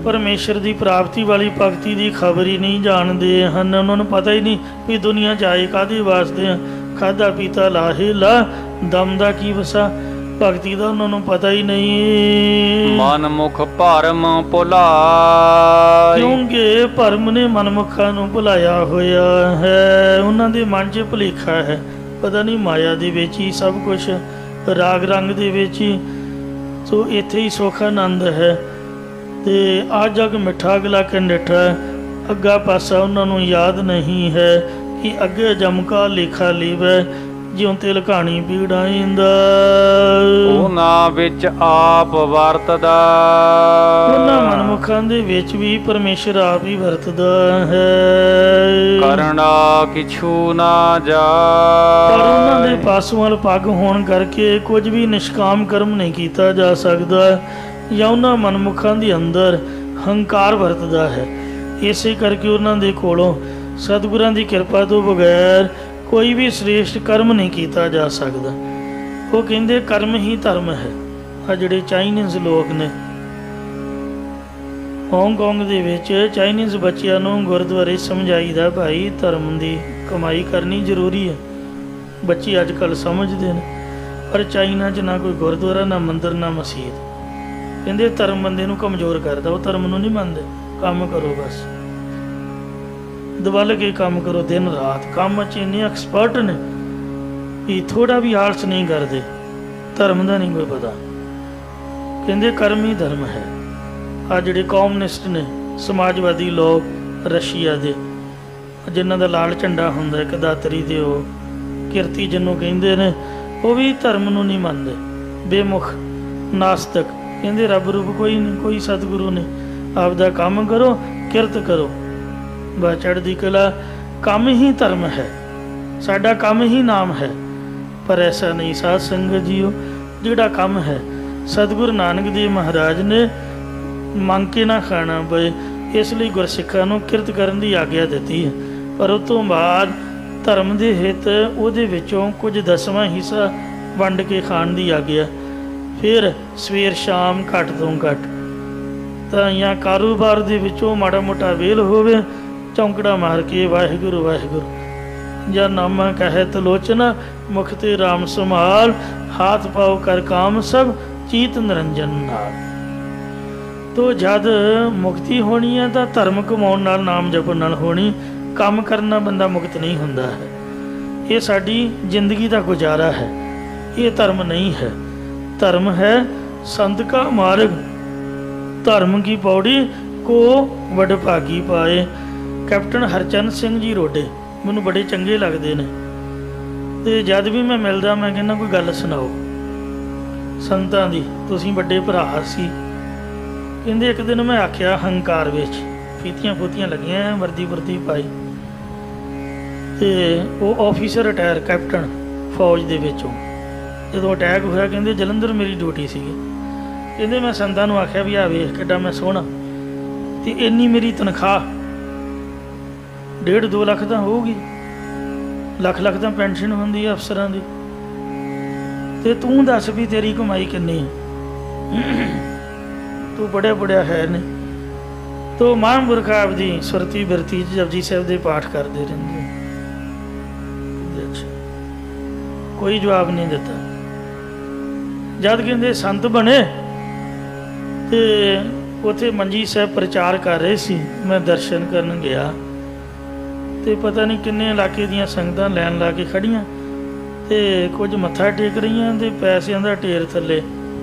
ਪਰਮੇਸ਼ਰ ਦੀ ਪ੍ਰਾਪਤੀ ਵਾਲੀ ਭਗਤੀ ਦੀ ਖਬਰ ਹੀ ਨਹੀਂ ਜਾਣਦੇ ਹਨ। ਉਹਨਾਂ ਨੂੰ ਪਤਾ ਹੀ ਨਹੀਂ ਵੀ ਦੁਨੀਆ 'ਚ ਆਏ ਕਾਹਦੇ ਵਾਸਤੇ ਆ, ਖਾਧਾ ਪੀਤਾ ਲਾਹੇ ਲਾ, ਦਮ ਦਾ ਕੀ ਵਸਾ, ਭਗਤੀ ਦਾ ਉਹਨਾਂ ਨੂੰ ਪਤਾ ਹੀ ਨਹੀਂ। ਮਨ ਮੁਖ ਭਰਮ ਭੁਲਾਈ, ਕਿਉਂਕਿ ਭਰਮ ਨੇ ਮਨਮੁਖਾਂ ਨੂੰ ਭੁਲਾਇਆ ਹੋਇਆ ਹੈ। ਉਹਨਾਂ ਦੇ ਮਨ 'ਚ ਭੁਲੇਖਾ ਹੈ, ਪਤਾ ਨਹੀਂ ਮਾਇਆ ਦੇ ਵਿੱਚ ਹੀ ਸਭ ਕੁਝ, ਰਾਗ ਰੰਗ ਦੇ ਵਿੱਚ ਹੀ, ਸੋ ਇੱਥੇ ਹੀ ਸੁੱਖ ਆਨੰਦ ਹੈ। ਤੇ ਆ ਜਗ ਮਿੱਠਾ ਗਲਾ ਕੰਡਿਠਾ, ਅੱਗਾ ਪਾਸਾ ਉਹਨਾਂ ਨੂੰ ਯਾਦ ਨਹੀਂ ਹੈ ਕਿ ਅੱਗੇ ਜਮਕਾ ਲੇਖਾ ਲੀਵੈ, ਜਿਉਂ ਤੇ ਲਕਾਣੀ ਪੀੜਾਇੰਦਾ। ਉਹਨਾਂ ਵਿੱਚ ਆਪ ਵਰਤਦਾ, ਉਹਨਾਂ ਮਨਮੁਖਾਂ ਦੇ ਵਿੱਚ ਵੀ ਪਰਮੇਸ਼ਰ ਆਪ ਹੀ ਵਰਤਦਾ ਹੈ। ਕਰਨਾ ਕਿਛੂ ਨਾ ਜਾ, ਪਰ ਉਹਨਾਂ ਦੇ ਪਾਸੋਂ ਵੱਲ ਪੱਗ ਹੋਣ ਕਰਕੇ ਕੁਝ ਵੀ ਨਿਸ਼ਕਾਮ ਕਰਮ ਨਹੀਂ ਕੀਤਾ ਜਾ ਸਕਦਾ, ਜਾਂ ਉਹਨਾਂ ਮਨਮੁਖਾਂ ਦੇ ਅੰਦਰ ਹੰਕਾਰ ਵਰਤਦਾ ਹੈ। ਇਸੇ ਕਰਕੇ ਉਹਨਾਂ ਦੇ ਕੋਲੋਂ ਸਤਿਗੁਰਾਂ ਦੀ ਕਿਰਪਾ ਤੋਂ ਬਗੈਰ ਕੋਈ ਵੀ ਸ੍ਰੇਸ਼ਟ ਕਰਮ ਨਹੀਂ ਕੀਤਾ ਜਾ ਸਕਦਾ। ਉਹ ਕਹਿੰਦੇ ਕਰਮ ਹੀ ਧਰਮ ਹੈ। ਆ ਜਿਹੜੇ ਚਾਈਨੀਜ਼ ਲੋਕ ਨੇ, ਹਾਂਗਕਾਂਗ ਦੇ ਵਿੱਚ ਚਾਈਨੀਜ਼ ਬੱਚਿਆਂ ਨੂੰ ਗੁਰਦੁਆਰੇ ਸਮਝਾਈਦਾ ਭਾਈ ਧਰਮ ਦੀ ਕਮਾਈ ਕਰਨੀ ਜ਼ਰੂਰੀ ਹੈ। ਬੱਚੇ ਅੱਜ ਕੱਲ੍ਹ ਸਮਝਦੇ ਨੇ, ਪਰ ਚਾਈਨਾ 'ਚ ਨਾ ਕੋਈ ਗੁਰਦੁਆਰਾ, ਨਾ ਮੰਦਿਰ, ਨਾ ਮਸੀਤ। ਕਹਿੰਦੇ ਧਰਮ ਬੰਦੇ ਨੂੰ ਕਮਜ਼ੋਰ ਕਰਦਾ, ਉਹ ਧਰਮ ਨੂੰ ਨਹੀਂ ਮੰਨਦੇ। ਕੰਮ ਕਰੋ ਬਸ, ਦਵਲ ਕੇ ਕੰਮ ਕਰੋ, ਦਿਨ ਰਾਤ ਕੰਮ 'ਚ ਇੰਨੇ ਐਕਸਪਰਟ ਨੇ ਵੀ ਥੋੜ੍ਹਾ ਵੀ ਆਲਸ ਨਹੀਂ ਕਰਦੇ। ਧਰਮ ਦਾ ਨਹੀਂ ਕੋਈ ਪਤਾ। ਕਹਿੰਦੇ ਕਰਮ ਹੀ ਧਰਮ ਹੈ। ਆ ਜਿਹੜੇ ਕਮਿਊਨਿਸਟ ਨੇ, ਸਮਾਜਵਾਦੀ ਲੋਕ ਰਸ਼ੀਆ ਦੇ, ਜਿਨ੍ਹਾਂ ਦਾ ਲਾਲ ਝੰਡਾ ਹੁੰਦਾ ਇੱਕ ਦਾਤਰੀ ਦੇ, ਉਹ ਕਿਰਤੀ ਜਿਹਨੂੰ ਕਹਿੰਦੇ ਨੇ, ਉਹ ਵੀ ਧਰਮ ਨੂੰ ਨਹੀਂ ਮੰਨਦੇ, ਬੇਮੁਖ ਨਾਸਤਕ। ਕਹਿੰਦੇ ਰੱਬ ਰੂਪ ਕੋਈ ਨਹੀਂ, ਕੋਈ ਸਤਿਗੁਰੂ ਨਹੀਂ। ਆਪਦਾ ਕੰਮ ਕਰੋ, ਕਿਰਤ ਕਰੋ, ਬਸ ਚੜ੍ਹਦੀ ਕਲਾ। ਕੰਮ ਹੀ ਧਰਮ ਹੈ, ਸਾਡਾ ਕੰਮ ਹੀ ਨਾਮ ਹੈ। ਪਰ ਐਸਾ ਨਹੀਂ ਸਾਧ ਸੰਗਤ ਜੀਓ, ਜਿਹੜਾ ਕੰਮ ਹੈ ਸਤਿਗੁਰੂ ਨਾਨਕ ਦੇਵ ਮਹਾਰਾਜ ਨੇ ਮੰਗ ਕੇ ਨਾ ਖਾਣਾ ਪਏ, ਇਸ ਲਈ ਗੁਰਸਿੱਖਾਂ ਨੂੰ ਕਿਰਤ ਕਰਨ ਦੀ ਆਗਿਆ ਦਿੱਤੀ ਹੈ। ਪਰ ਉਸ ਤੋਂ ਬਾਅਦ ਧਰਮ ਦੇ ਹਿੱਤ ਉਹਦੇ ਵਿੱਚੋਂ ਕੁਝ 10ਵਾਂ ਹਿੱਸਾ ਵੰਡ ਕੇ ਖਾਣ ਦੀ ਆਗਿਆ। ਫਿਰ ਸਵੇਰ ਸ਼ਾਮ ਘੱਟ ਤੋਂ ਘੱਟ ਤਾਂ ਜਾਂ ਕਾਰੋਬਾਰ ਦੇ ਵਿੱਚੋਂ ਮਾੜਾ ਮੋਟਾ ਵੇਲ ਹੋਵੇ, ਚੌਂਕੜਾ ਮਾਰ ਕੇ ਵਾਹਿਗੁਰੂ ਵਾਹਿਗੁਰੂ, ਜਾਂ ਨਾਮਾ ਕਹੈ ਤਲੋਚਨਾ ਮੁਖ ਤੇ ਰਾਮ ਸੰਭਾਲ, ਹਾਥ ਪਾਓ ਕਰ ਕਾਮ ਸਭ ਚੀਤ ਨਿਰੰਜਨ ਨਾਲ। ਤੋ ਜਦ ਮੁਕਤੀ ਹੋਣੀ ਹੈ ਤਾਂ ਧਰਮ ਕਮਾਉਣ ਨਾਲ, ਨਾਮ ਜਪਣ ਨਾਲ ਹੋਣੀ। ਕੰਮ ਕਰਨ ਨਾਲ ਬੰਦਾ ਮੁਕਤ ਨਹੀਂ ਹੁੰਦਾ ਹੈ। ਇਹ ਸਾਡੀ ਜ਼ਿੰਦਗੀ ਦਾ ਗੁਜ਼ਾਰਾ ਹੈ, ਇਹ ਧਰਮ ਨਹੀਂ ਹੈ। ਧਰਮ ਹੈ ਸੰਤ ਕਾ ਮਾਰਗ, ਧਰਮ ਕੀ ਪੌੜੀ ਕੋ ਵਡਭਾਗੀ ਪਾਏ। ਕੈਪਟਨ ਹਰਚੰਦ ਸਿੰਘ ਜੀ ਰੋਡੇ ਮੈਨੂੰ ਬੜੇ ਚੰਗੇ ਲੱਗਦੇ ਨੇ, ਤੇ ਜਦ ਵੀ ਮੈਂ ਮਿਲਦਾ ਮੈਂ ਕਹਿੰਦਾ ਕੋਈ ਗੱਲ ਸੁਣਾਓ ਸੰਤਾਂ ਦੀ, ਤੁਸੀਂ ਵੱਡੇ ਭਰਾ ਸੀ। ਕਹਿੰਦੇ ਇੱਕ ਦਿਨ ਮੈਂ ਆਖਿਆ ਹੰਕਾਰ ਵਿੱਚ, ਫੀਤੀਆਂ ਫੂਤੀਆਂ ਲੱਗੀਆਂ, ਵਰਦੀ ਪਾਈ, ਤੇ ਉਹ ਆਫੀਸਰ ਰਿਟਾਇਰ ਕੈਪਟਨ ਫੌਜ ਦੇ ਵਿੱਚੋਂ। ਜਦੋਂ ਅਟੈਕ ਹੋਇਆ ਕਹਿੰਦੇ ਜਲੰਧਰ ਮੇਰੀ ਡਿਊਟੀ ਸੀਗੀ। ਕਹਿੰਦੇ ਮੈਂ ਸੰਤਾਂ ਨੂੰ ਆਖਿਆ ਵੀ ਆ ਵੇਖ ਕਿੱਡਾ ਮੈਂ ਸੋਹਣਾ, ਤੇ ਇੰਨੀ ਮੇਰੀ ਤਨਖਾਹ 1.5-2 ਲੱਖ ਤਾਂ ਹੋਊਗੀ, ਲੱਖ ਤਾਂ ਪੈਨਸ਼ਨ ਹੁੰਦੀ ਹੈ ਅਫਸਰਾਂ ਦੀ, ਤੇ ਤੂੰ ਦੱਸ ਵੀ ਤੇਰੀ ਕਮਾਈ ਕਿੰਨੀ ਹੈ। ਤੂੰ ਬੜਿਆ ਬੜਿਆ ਹੈ ਨੇ। ਤੋ ਮਹਾਂਪੁਰਖ ਆਪਦੀ ਸੁਰਤੀ ਬਿਰਤੀ ਜਪਜੀ ਸਾਹਿਬ ਦੇ ਪਾਠ ਕਰਦੇ ਰਹਿੰਦੇ। ਅੱਛਾ, ਕੋਈ ਜਵਾਬ ਨਹੀਂ ਦਿੱਤਾ। ਜਦ ਕਹਿੰਦੇ ਸੰਤ ਬਣੇ ਤੇ ਉੱਥੇ ਮੰਜੀ ਸਾਹਿਬ ਪ੍ਰਚਾਰ ਕਰ ਰਹੇ ਸੀ, ਮੈਂ ਦਰਸ਼ਨ ਕਰਨ ਗਿਆ ਤੇ ਪਤਾ ਨਹੀਂ ਕਿੰਨੇ ਇਲਾਕੇ ਦੀਆਂ ਸੰਗਤਾਂ ਲੈਣ ਲਾ ਕੇ ਖੜੀਆਂ ਤੇ ਕੁਝ ਮੱਥਾ ਟੇਕ ਰਹੀਆਂ ਤੇ ਪੈਸਿਆਂ ਦਾ ਢੇਰ ਥੱਲੇ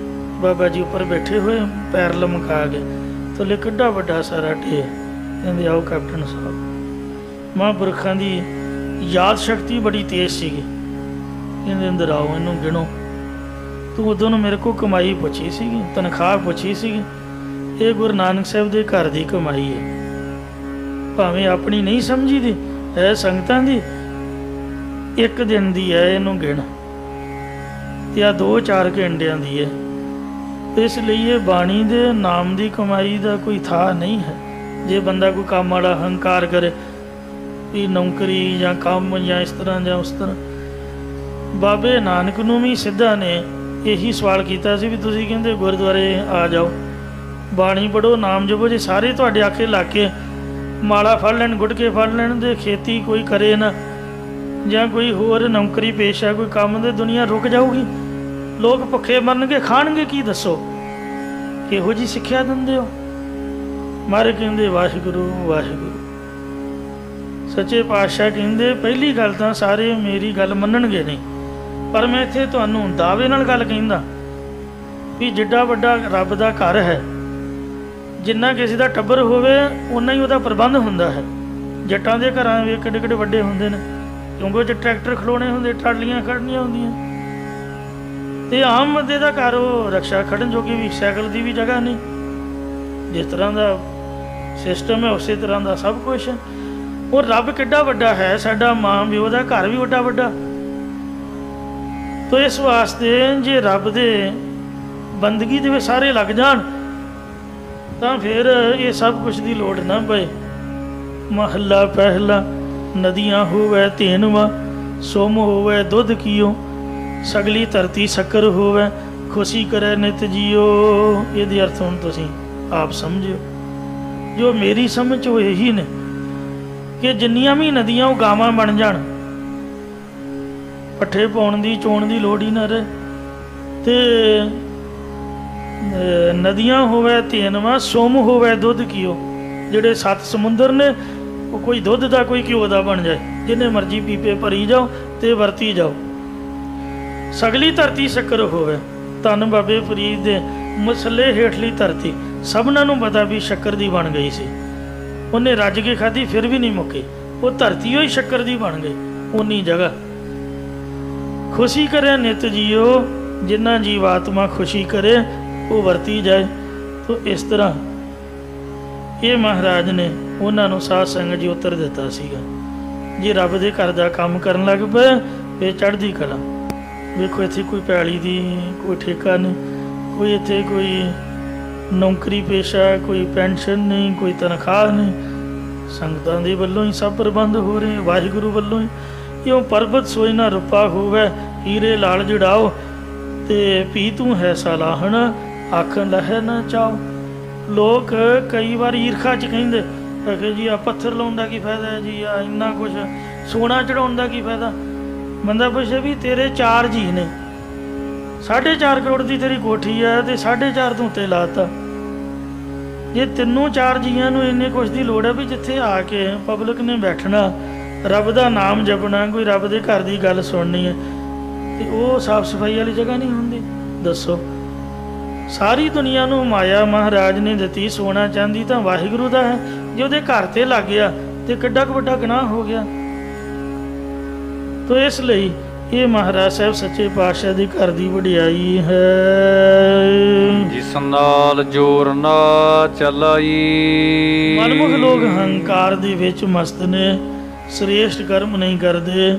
ਬਾਬਾ ਜੀ ਉੱਪਰ ਬੈਠੇ ਹੋਏ, ਪੈਰ ਲਮਕਾ ਕੇ ਥੱਲੇ ਕਿੱਡਾ ਵੱਡਾ ਸਾਰਾ ਢੇਰ। ਕਹਿੰਦੇ ਆਓ ਕੈਪਟਨ ਸਾਹਿਬ। ਮਹਾਂਪੁਰਖਾਂ ਦੀ ਯਾਦ ਸ਼ਕਤੀ ਬੜੀ ਤੇਜ਼ ਸੀਗੀ। ਕਹਿੰਦੇ ਅੰਦਰ ਆਓ, ਇਹਨੂੰ ਗਿਣੋ। ਤੂੰ ਉਦੋਂ ਨੂੰ ਮੇਰੇ ਕੋਲ ਕਮਾਈ ਪੁੱਛੀ ਸੀਗੀ, ਤਨਖਾਹ ਪੁੱਛੀ ਸੀਗੀ। ਇਹ ਗੁਰੂ ਨਾਨਕ ਸਾਹਿਬ ਦੇ ਘਰ ਦੀ ਕਮਾਈ ਹੈ, ਭਾਵੇਂ ਆਪਣੀ ਨਹੀਂ ਸਮਝੀ ਦੀ ਹੈ, ਸੰਗਤਾਂ ਦੀ। ਇੱਕ ਦਿਨ ਦੀ ਹੈ, ਇਹਨੂੰ ਗਿਣ। ਤੇ ਆ 2-4 ਘੰਟਿਆਂ ਦੀ ਹੈ। ਇਸ ਲਈ ਇਹ ਬਾਣੀ ਦੇ ਨਾਮ ਦੀ ਕਮਾਈ ਦਾ ਕੋਈ ਥਾਂ ਨਹੀਂ ਹੈ। ਜੇ ਬੰਦਾ ਕੋਈ ਕੰਮ ਵਾਲਾ ਹੰਕਾਰ ਕਰੇ ਵੀ ਨੌਕਰੀ ਜਾਂ ਕੰਮ ਜਾਂ ਇਸ ਤਰ੍ਹਾਂ ਜਾਂ ਉਸ ਤਰ੍ਹਾਂ। ਬਾਬੇ ਨਾਨਕ ਨੂੰ ਵੀ ਸਿੱਧਾ ਨੇ ਇਹੀ ਸਵਾਲ ਕੀਤਾ ਸੀ ਵੀ ਤੁਸੀਂ ਕਹਿੰਦੇ ਗੁਰਦੁਆਰੇ ਆ ਜਾਓ, ਬਾਣੀ ਪੜ੍ਹੋ, ਨਾਮ ਜਪੋ। ਜੇ ਸਾਰੇ ਤੁਹਾਡੇ ਆਖੇ ਲਾ ਕੇ ਮਾਲਾ ਫੜ ਲੈਣ, ਗੁਟਕੇ ਫੜ ਲੈਣ ਤੇ ਖੇਤੀ ਕੋਈ ਕਰੇ ਨਾ ਜਾਂ ਕੋਈ ਹੋਰ ਨੌਕਰੀ ਪੇਸ਼ਾ ਕੋਈ ਕੰਮ, ਦੇ ਦੁਨੀਆ ਰੁਕ ਜਾਊਗੀ। ਲੋਕ ਭੁੱਖੇ ਮਰਨਗੇ, ਖਾਣਗੇ ਕੀ? ਦੱਸੋ ਕਿਹੋ ਜਿਹੀ ਸਿੱਖਿਆ ਦਿੰਦੇ ਹੋ? ਮਾਰੇ ਕਹਿੰਦੇ ਵਾਹਿਗੁਰੂ ਵਾਹਿਗੁਰੂ। ਸੱਚੇ ਪਾਤਸ਼ਾਹ ਕਹਿੰਦੇ ਪਹਿਲੀ ਗੱਲ ਤਾਂ ਸਾਰੇ ਮੇਰੀ ਗੱਲ ਮੰਨਣਗੇ ਨਹੀਂ, ਪਰ ਮੈਂ ਇੱਥੇ ਤੁਹਾਨੂੰ ਦਾਅਵੇ ਨਾਲ ਗੱਲ ਕਹਿੰਦਾ ਵੀ ਜਿੱਡਾ ਵੱਡਾ ਰੱਬ ਦਾ ਘਰ ਹੈ, ਜਿੰਨਾ ਕਿਸੇ ਦਾ ਟੱਬਰ ਹੋਵੇ ਓਨਾ ਹੀ ਉਹਦਾ ਪ੍ਰਬੰਧ ਹੁੰਦਾ ਹੈ। ਜੱਟਾਂ ਦੇ ਘਰਾਂ ਵੀ ਕਿੱਡੇ ਕਿੱਡੇ ਵੱਡੇ ਹੁੰਦੇ ਨੇ, ਕਿਉਂਕਿ ਉਹ 'ਚ ਟਰੈਕਟਰ ਖਲੋਣੇ ਹੁੰਦੇ, ਟਰਾਲੀਆਂ ਖੜਨੀਆਂ ਹੁੰਦੀਆਂ। ਤੇ ਆਮ ਬੰਦੇ ਦਾ ਘਰ ਉਹ ਰਕਸ਼ਾ ਖੜਨ ਜੋਗੀ ਵੀ, ਸਾਈਕਲ ਦੀ ਵੀ ਜਗ੍ਹਾ ਨਹੀਂ। ਜਿਸ ਤਰ੍ਹਾਂ ਦਾ ਸਿਸਟਮ ਹੈ ਉਸੇ ਤਰ੍ਹਾਂ ਦਾ ਸਭ ਕੁਛ ਹੈ। ਉਹ ਰੱਬ ਕਿੱਡਾ ਵੱਡਾ ਹੈ, ਸਾਡਾ ਮਾਂ ਪਿਓ ਦਾ ਘਰ ਵੀ ਵੱਡਾ ਵੱਡਾ। ਤੋ ਇਸ ਵਾਸਤੇ ਜੇ ਰੱਬ ਦੇ ਬੰਦਗੀ ਦੇ ਵਿੱਚ ਸਾਰੇ ਲੱਗ ਜਾਣ ਤਾਂ ਫਿਰ ਇਹ ਸਭ ਕੁਛ ਦੀ ਲੋੜ ਨਾ ਪਏ। ਮਹੱਲਾ ਪਹਿਲਾ। ਨਦੀਆਂ ਹੋਵੇ ਤੇਨਵਾ, ਸੁਮ ਹੋਵੇ ਦੁੱਧ ਕੀਓ, ਸਗਲੀ ਧਰਤੀ ਸ਼ੱਕਰ ਹੋਵੇ, ਖੁਸ਼ੀ ਕਰੇ ਨਿਤ ਜੀਓ। ਇਹਦੇ ਅਰਥ ਹੁਣ ਤੁਸੀਂ ਆਪ ਸਮਝਿਓ। ਜੋ ਮੇਰੀ ਸਮਝ ਉਹ ਇਹੀ ਨੇ ਕਿ ਜਿੰਨੀਆਂ ਵੀ ਨਦੀਆਂ ਉਹ ਗਾਵਾਂ ਬਣ ਜਾਣ, ਪੱਠੇ ਪਾਉਣ ਦੀ ਚੋਣ ਦੀ ਲੋੜ ਹੀ ਨਾ ਰਹੇ। ਤੇ ਨਦੀਆਂ ਹੋਵੇ ਤੇਨਵਾ, ਸੁਮ ਹੋਵੇ ਦੁੱਧ ਕੀਓ। ਜਿਹੜੇ 7 ਸਮੁੰਦਰ ਨੇ ਉਹ ਕੋਈ ਦੁੱਧ ਦਾ ਕੋਈ ਘਿਓ ਦਾ ਬਣ ਜਾਏ, ਜਿੰਨੇ ਮਰਜ਼ੀ ਪੀਪੇ ਭਰੀ ਜਾਓ ਤੇ ਵਰਤੀ ਜਾਓ। ਸਗਲੀ ਧਰਤੀ ਸ਼ੱਕਰ ਹੋਵੇ। ਧੰਨ ਬਾਬੇ ਫਰੀਦ ਦੇ ਮਸਲੇ ਹੇਠਲੀ ਧਰਤੀ ਸਭਨਾਂ ਨੂੰ ਪਤਾ ਵੀ ਸ਼ੱਕਰ ਦੀ ਬਣ ਗਈ ਸੀ। ਉਹਨੇ ਰੱਜ ਕੇ ਖਾਧੀ ਫਿਰ ਵੀ ਨਹੀਂ ਮੁੱਕੀ, ਉਹ ਧਰਤੀ ਹੋਈ ਸ਼ੱਕਰ ਦੀ ਬਣ ਗਈ। ਉਨੀ ਜਗ੍ਹਾ ਖੁਸ਼ੀ ਕਰੇ ਨਿਤ ਜੀਓ, ਜਿੰਨਾ ਜੀਵਾਤਮਾ ਖੁਸ਼ੀ ਕਰੇ ਉਹ ਵਰਤੀ ਜਾਏ। ਤੋ ਇਸ ਤਰ੍ਹਾਂ ਇਹ ਮਹਾਰਾਜ ਨੇ ਉਹਨਾਂ ਨੂੰ ਸਾਧ ਸੰਗਤ ਜੀ ਉੱਤਰ ਦਿੱਤਾ ਸੀਗਾ। ਜੇ ਰੱਬ ਦੇ ਘਰ ਦਾ ਕੰਮ ਕਰਨ ਲੱਗ ਪਏ ਫਿਰ ਚੜ੍ਹਦੀ ਕਲਾ। ਵੇਖੋ ਇੱਥੇ ਕੋਈ ਪੈਲੀ ਦੀ ਕੋਈ ਠੇਕਾ ਨਹੀਂ, ਕੋਈ ਇੱਥੇ ਕੋਈ ਨੌਕਰੀ ਪੇਸ਼ਾ, ਕੋਈ ਪੈਨਸ਼ਨ ਨਹੀਂ, ਕੋਈ ਤਨਖਾਹ ਨਹੀਂ। ਸੰਗਤਾਂ ਦੇ ਵੱਲੋਂ ਹੀ ਸਭ ਪ੍ਰਬੰਧ ਹੋ ਰਹੇ, ਵਾਹਿਗੁਰੂ ਵੱਲੋਂ ਹੀ। ਇਉਂ ਪਰਬਤ ਸੋਈ ਨਾ ਰੁਪਾ ਹੋਵੇ, ਹੀਰੇ ਲਾਲ ਜੜਾਓ, ਤੇ ਪੀ ਤੂੰ ਹੈ ਸਲਾਹਣ, ਆਖਣ ਲਹਿ ਨਾ ਚਾਓ। ਲੋਕ ਕਈ ਵਾਰ ਈਰਖਾ 'ਚ ਕਹਿੰਦੇ ਕਿ ਜੀ ਆ ਪੱਥਰ ਲਾਉਣ ਦਾ ਕੀ ਫਾਇਦਾ ਹੈ ਜੀ, ਆ ਇੰਨਾ ਕੁਛ ਸੋਨਾ ਚੜਾਉਣ ਦਾ ਕੀ ਫਾਇਦਾ। ਬੰਦਾ ਪੁੱਛੇ ਵੀ ਤੇਰੇ 4 ਜੀ ਨੇ, 4.5 ਕਰੋੜ ਦੀ ਤੇਰੀ ਕੋਠੀ ਹੈ ਤੇ 4.5 ਤੂੰ ਉੱਤੇ ਲਾਤਾ। ਜੇ 3-4 ਜੀਆਂ ਨੂੰ ਇੰਨੇ ਕੁਛ ਦੀ ਲੋੜ ਹੈ ਵੀ ਜਿੱਥੇ ਆ ਕੇ ਪਬਲਿਕ ਨੇ ਬੈਠਣਾ, ਰੱਬ ਦਾ ਨਾਮ ਜਪਣਾ, ਕੋਈ ਰੱਬ ਦੇ ਘਰ ਦੀ ਗੱਲ ਸੁਣਨੀ ਹੈ, ਤੇ ਉਹ ਸਾਫ਼ ਸਫਾਈ ਵਾਲੀ ਜਗ੍ਹਾ ਨਹੀਂ ਹੁੰਦੀ। ਦੱਸੋ, ਸਾਰੀ ਦੁਨੀਆ ਨੂੰ ਮਾਇਆ ਮਹਾਰਾਜ ਨੇ ਦਿੱਤੀ, ਸੋਨਾ ਚਾਂਦੀ ਤਾਂ ਵਾਹਿਗੁਰੂ ਦਾ ਹੈ। ਜੇ ਉਹਦੇ ਘਰ ਤੇ ਲੱਗ ਗਿਆ ਤੇ ਕਿੱਡਾ ਕੁ ਵੱਡਾ ਗੁਨਾਹ ਹੋ ਗਿਆ। ਤੋ ਇਸ ਲਈ ਇਹ ਮਹਾਰਾਜ ਸਾਹਿਬ ਸੱਚੇ ਪਾਤਸ਼ਾਹ ਦੇ ਘਰ ਦੀ ਵਡਿਆਈ ਹੈ। ਜਿਸ ਨਾਲ ਜੋਰ ਨਾ ਚਲਾਈ। ਮਨਮੁਖ ਲੋਕ ਹੰਕਾਰ ਦੇ ਵਿੱਚ ਮਸਤ ਨੇ, ਸ੍ਰੇਸ਼ਟ ਕਰਮ ਨਹੀਂ ਕਰਦੇ।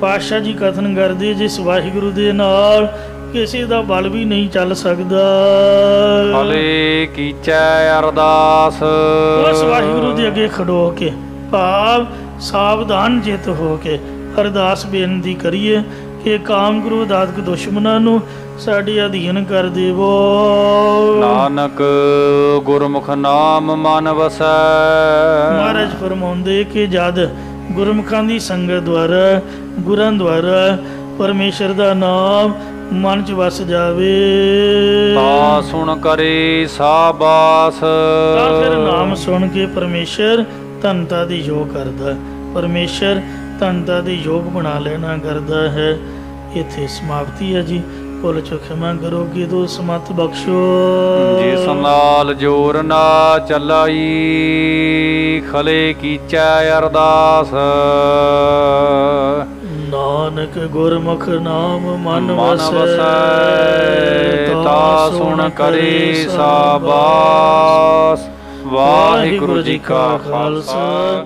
ਪਾਤਸ਼ਾਹ ਜੀ ਕਥਨ ਕਰਦੇ ਜਿਸ ਵਾਹਿਗੁਰੂ ਦੇ ਨਾਲ ਕਿਸੇ ਦਾ ਬਲ ਵੀ ਨਹੀਂ ਚੱਲ ਸਕਦਾ। ਹਲੇ ਕੀਚੈ ਅਰਦਾਸ। ਉਸ ਵਾਹਿਗੁਰੂ ਦੇ ਅੱਗੇ ਖੜੋ ਕੇ, ਭਾਵ ਸਾਵਧਾਨ ਚਿੱਤ ਹੋ ਕੇ ਅਰਦਾਸ ਬੇਨਤੀ ਕਰੀਏ ਇਹ ਕਾਮ ਕ੍ਰੋਧ ਆਦਿਕ ਦੁਸ਼ਮਣਾਂ ਨੂੰ ਸਾਡੇ ਅਧੀਨ ਕਰ ਦੇਵੋ। ਨਾਨਕ ਗੁਰਮੁਖ ਨਾਮ ਮਨ ਵਸੈ। ਮਹਾਰਾਜ ਫਰਮਾਉਂਦੇ ਕਿ ਜਦ ਗੁਰਮੁਖਾਂ ਦੀ ਸੰਗਤ ਦੁਆਰਾ, ਗੁਰਾਂ ਦੁਆਰਾ ਪਰਮੇਸ਼ਰ ਦਾ ਨਾਮ ਮਨ ਚ ਵਸ ਜਾਵੇ ਤਾ ਸੁਣ ਕਰੇ ਸਾਬਾਸ। ਤਾਂ ਫਿਰ ਨਾਮ ਸੁਣ ਕੇ ਪਰਮੇਸ਼ਰ ਧਨਤਾ ਦੀ ਯੋਗ ਕਰਦਾ, ਪਰਮੇਸ਼ਰ ਧਨਤਾ ਦੀ ਯੋਗ ਬਣਾ ਲੈਣਾ ਕਰਦਾ ਹੈ। ਇੱਥੇ ਸਮਾਪਤੀ ਹੈ ਜੀ। ਭੁੱਲ ਚੁੱਕ ਖਿਮਾ ਕਰੋਗੇ ਦੋ ਸਮਤ ਬਖਸ਼ੋ। ਜਿਸ ਨਾਲ ਜੋਰ ਨਾ ਚਲਾਈ ਖਲੇ ਕੀਚੈ ਅਰਦਾਸ। ਨਾਨਕ ਗੁਰਮੁਖ ਨਾਮ ਮਨ ਮਨ ਵਸੈ ਤਾ ਸੁਣ ਕਰੇ ਸਾਬਾਸ। ਵਾਹਿਗੁਰੂ ਜੀ ਕਾ ਖਾਲਸਾ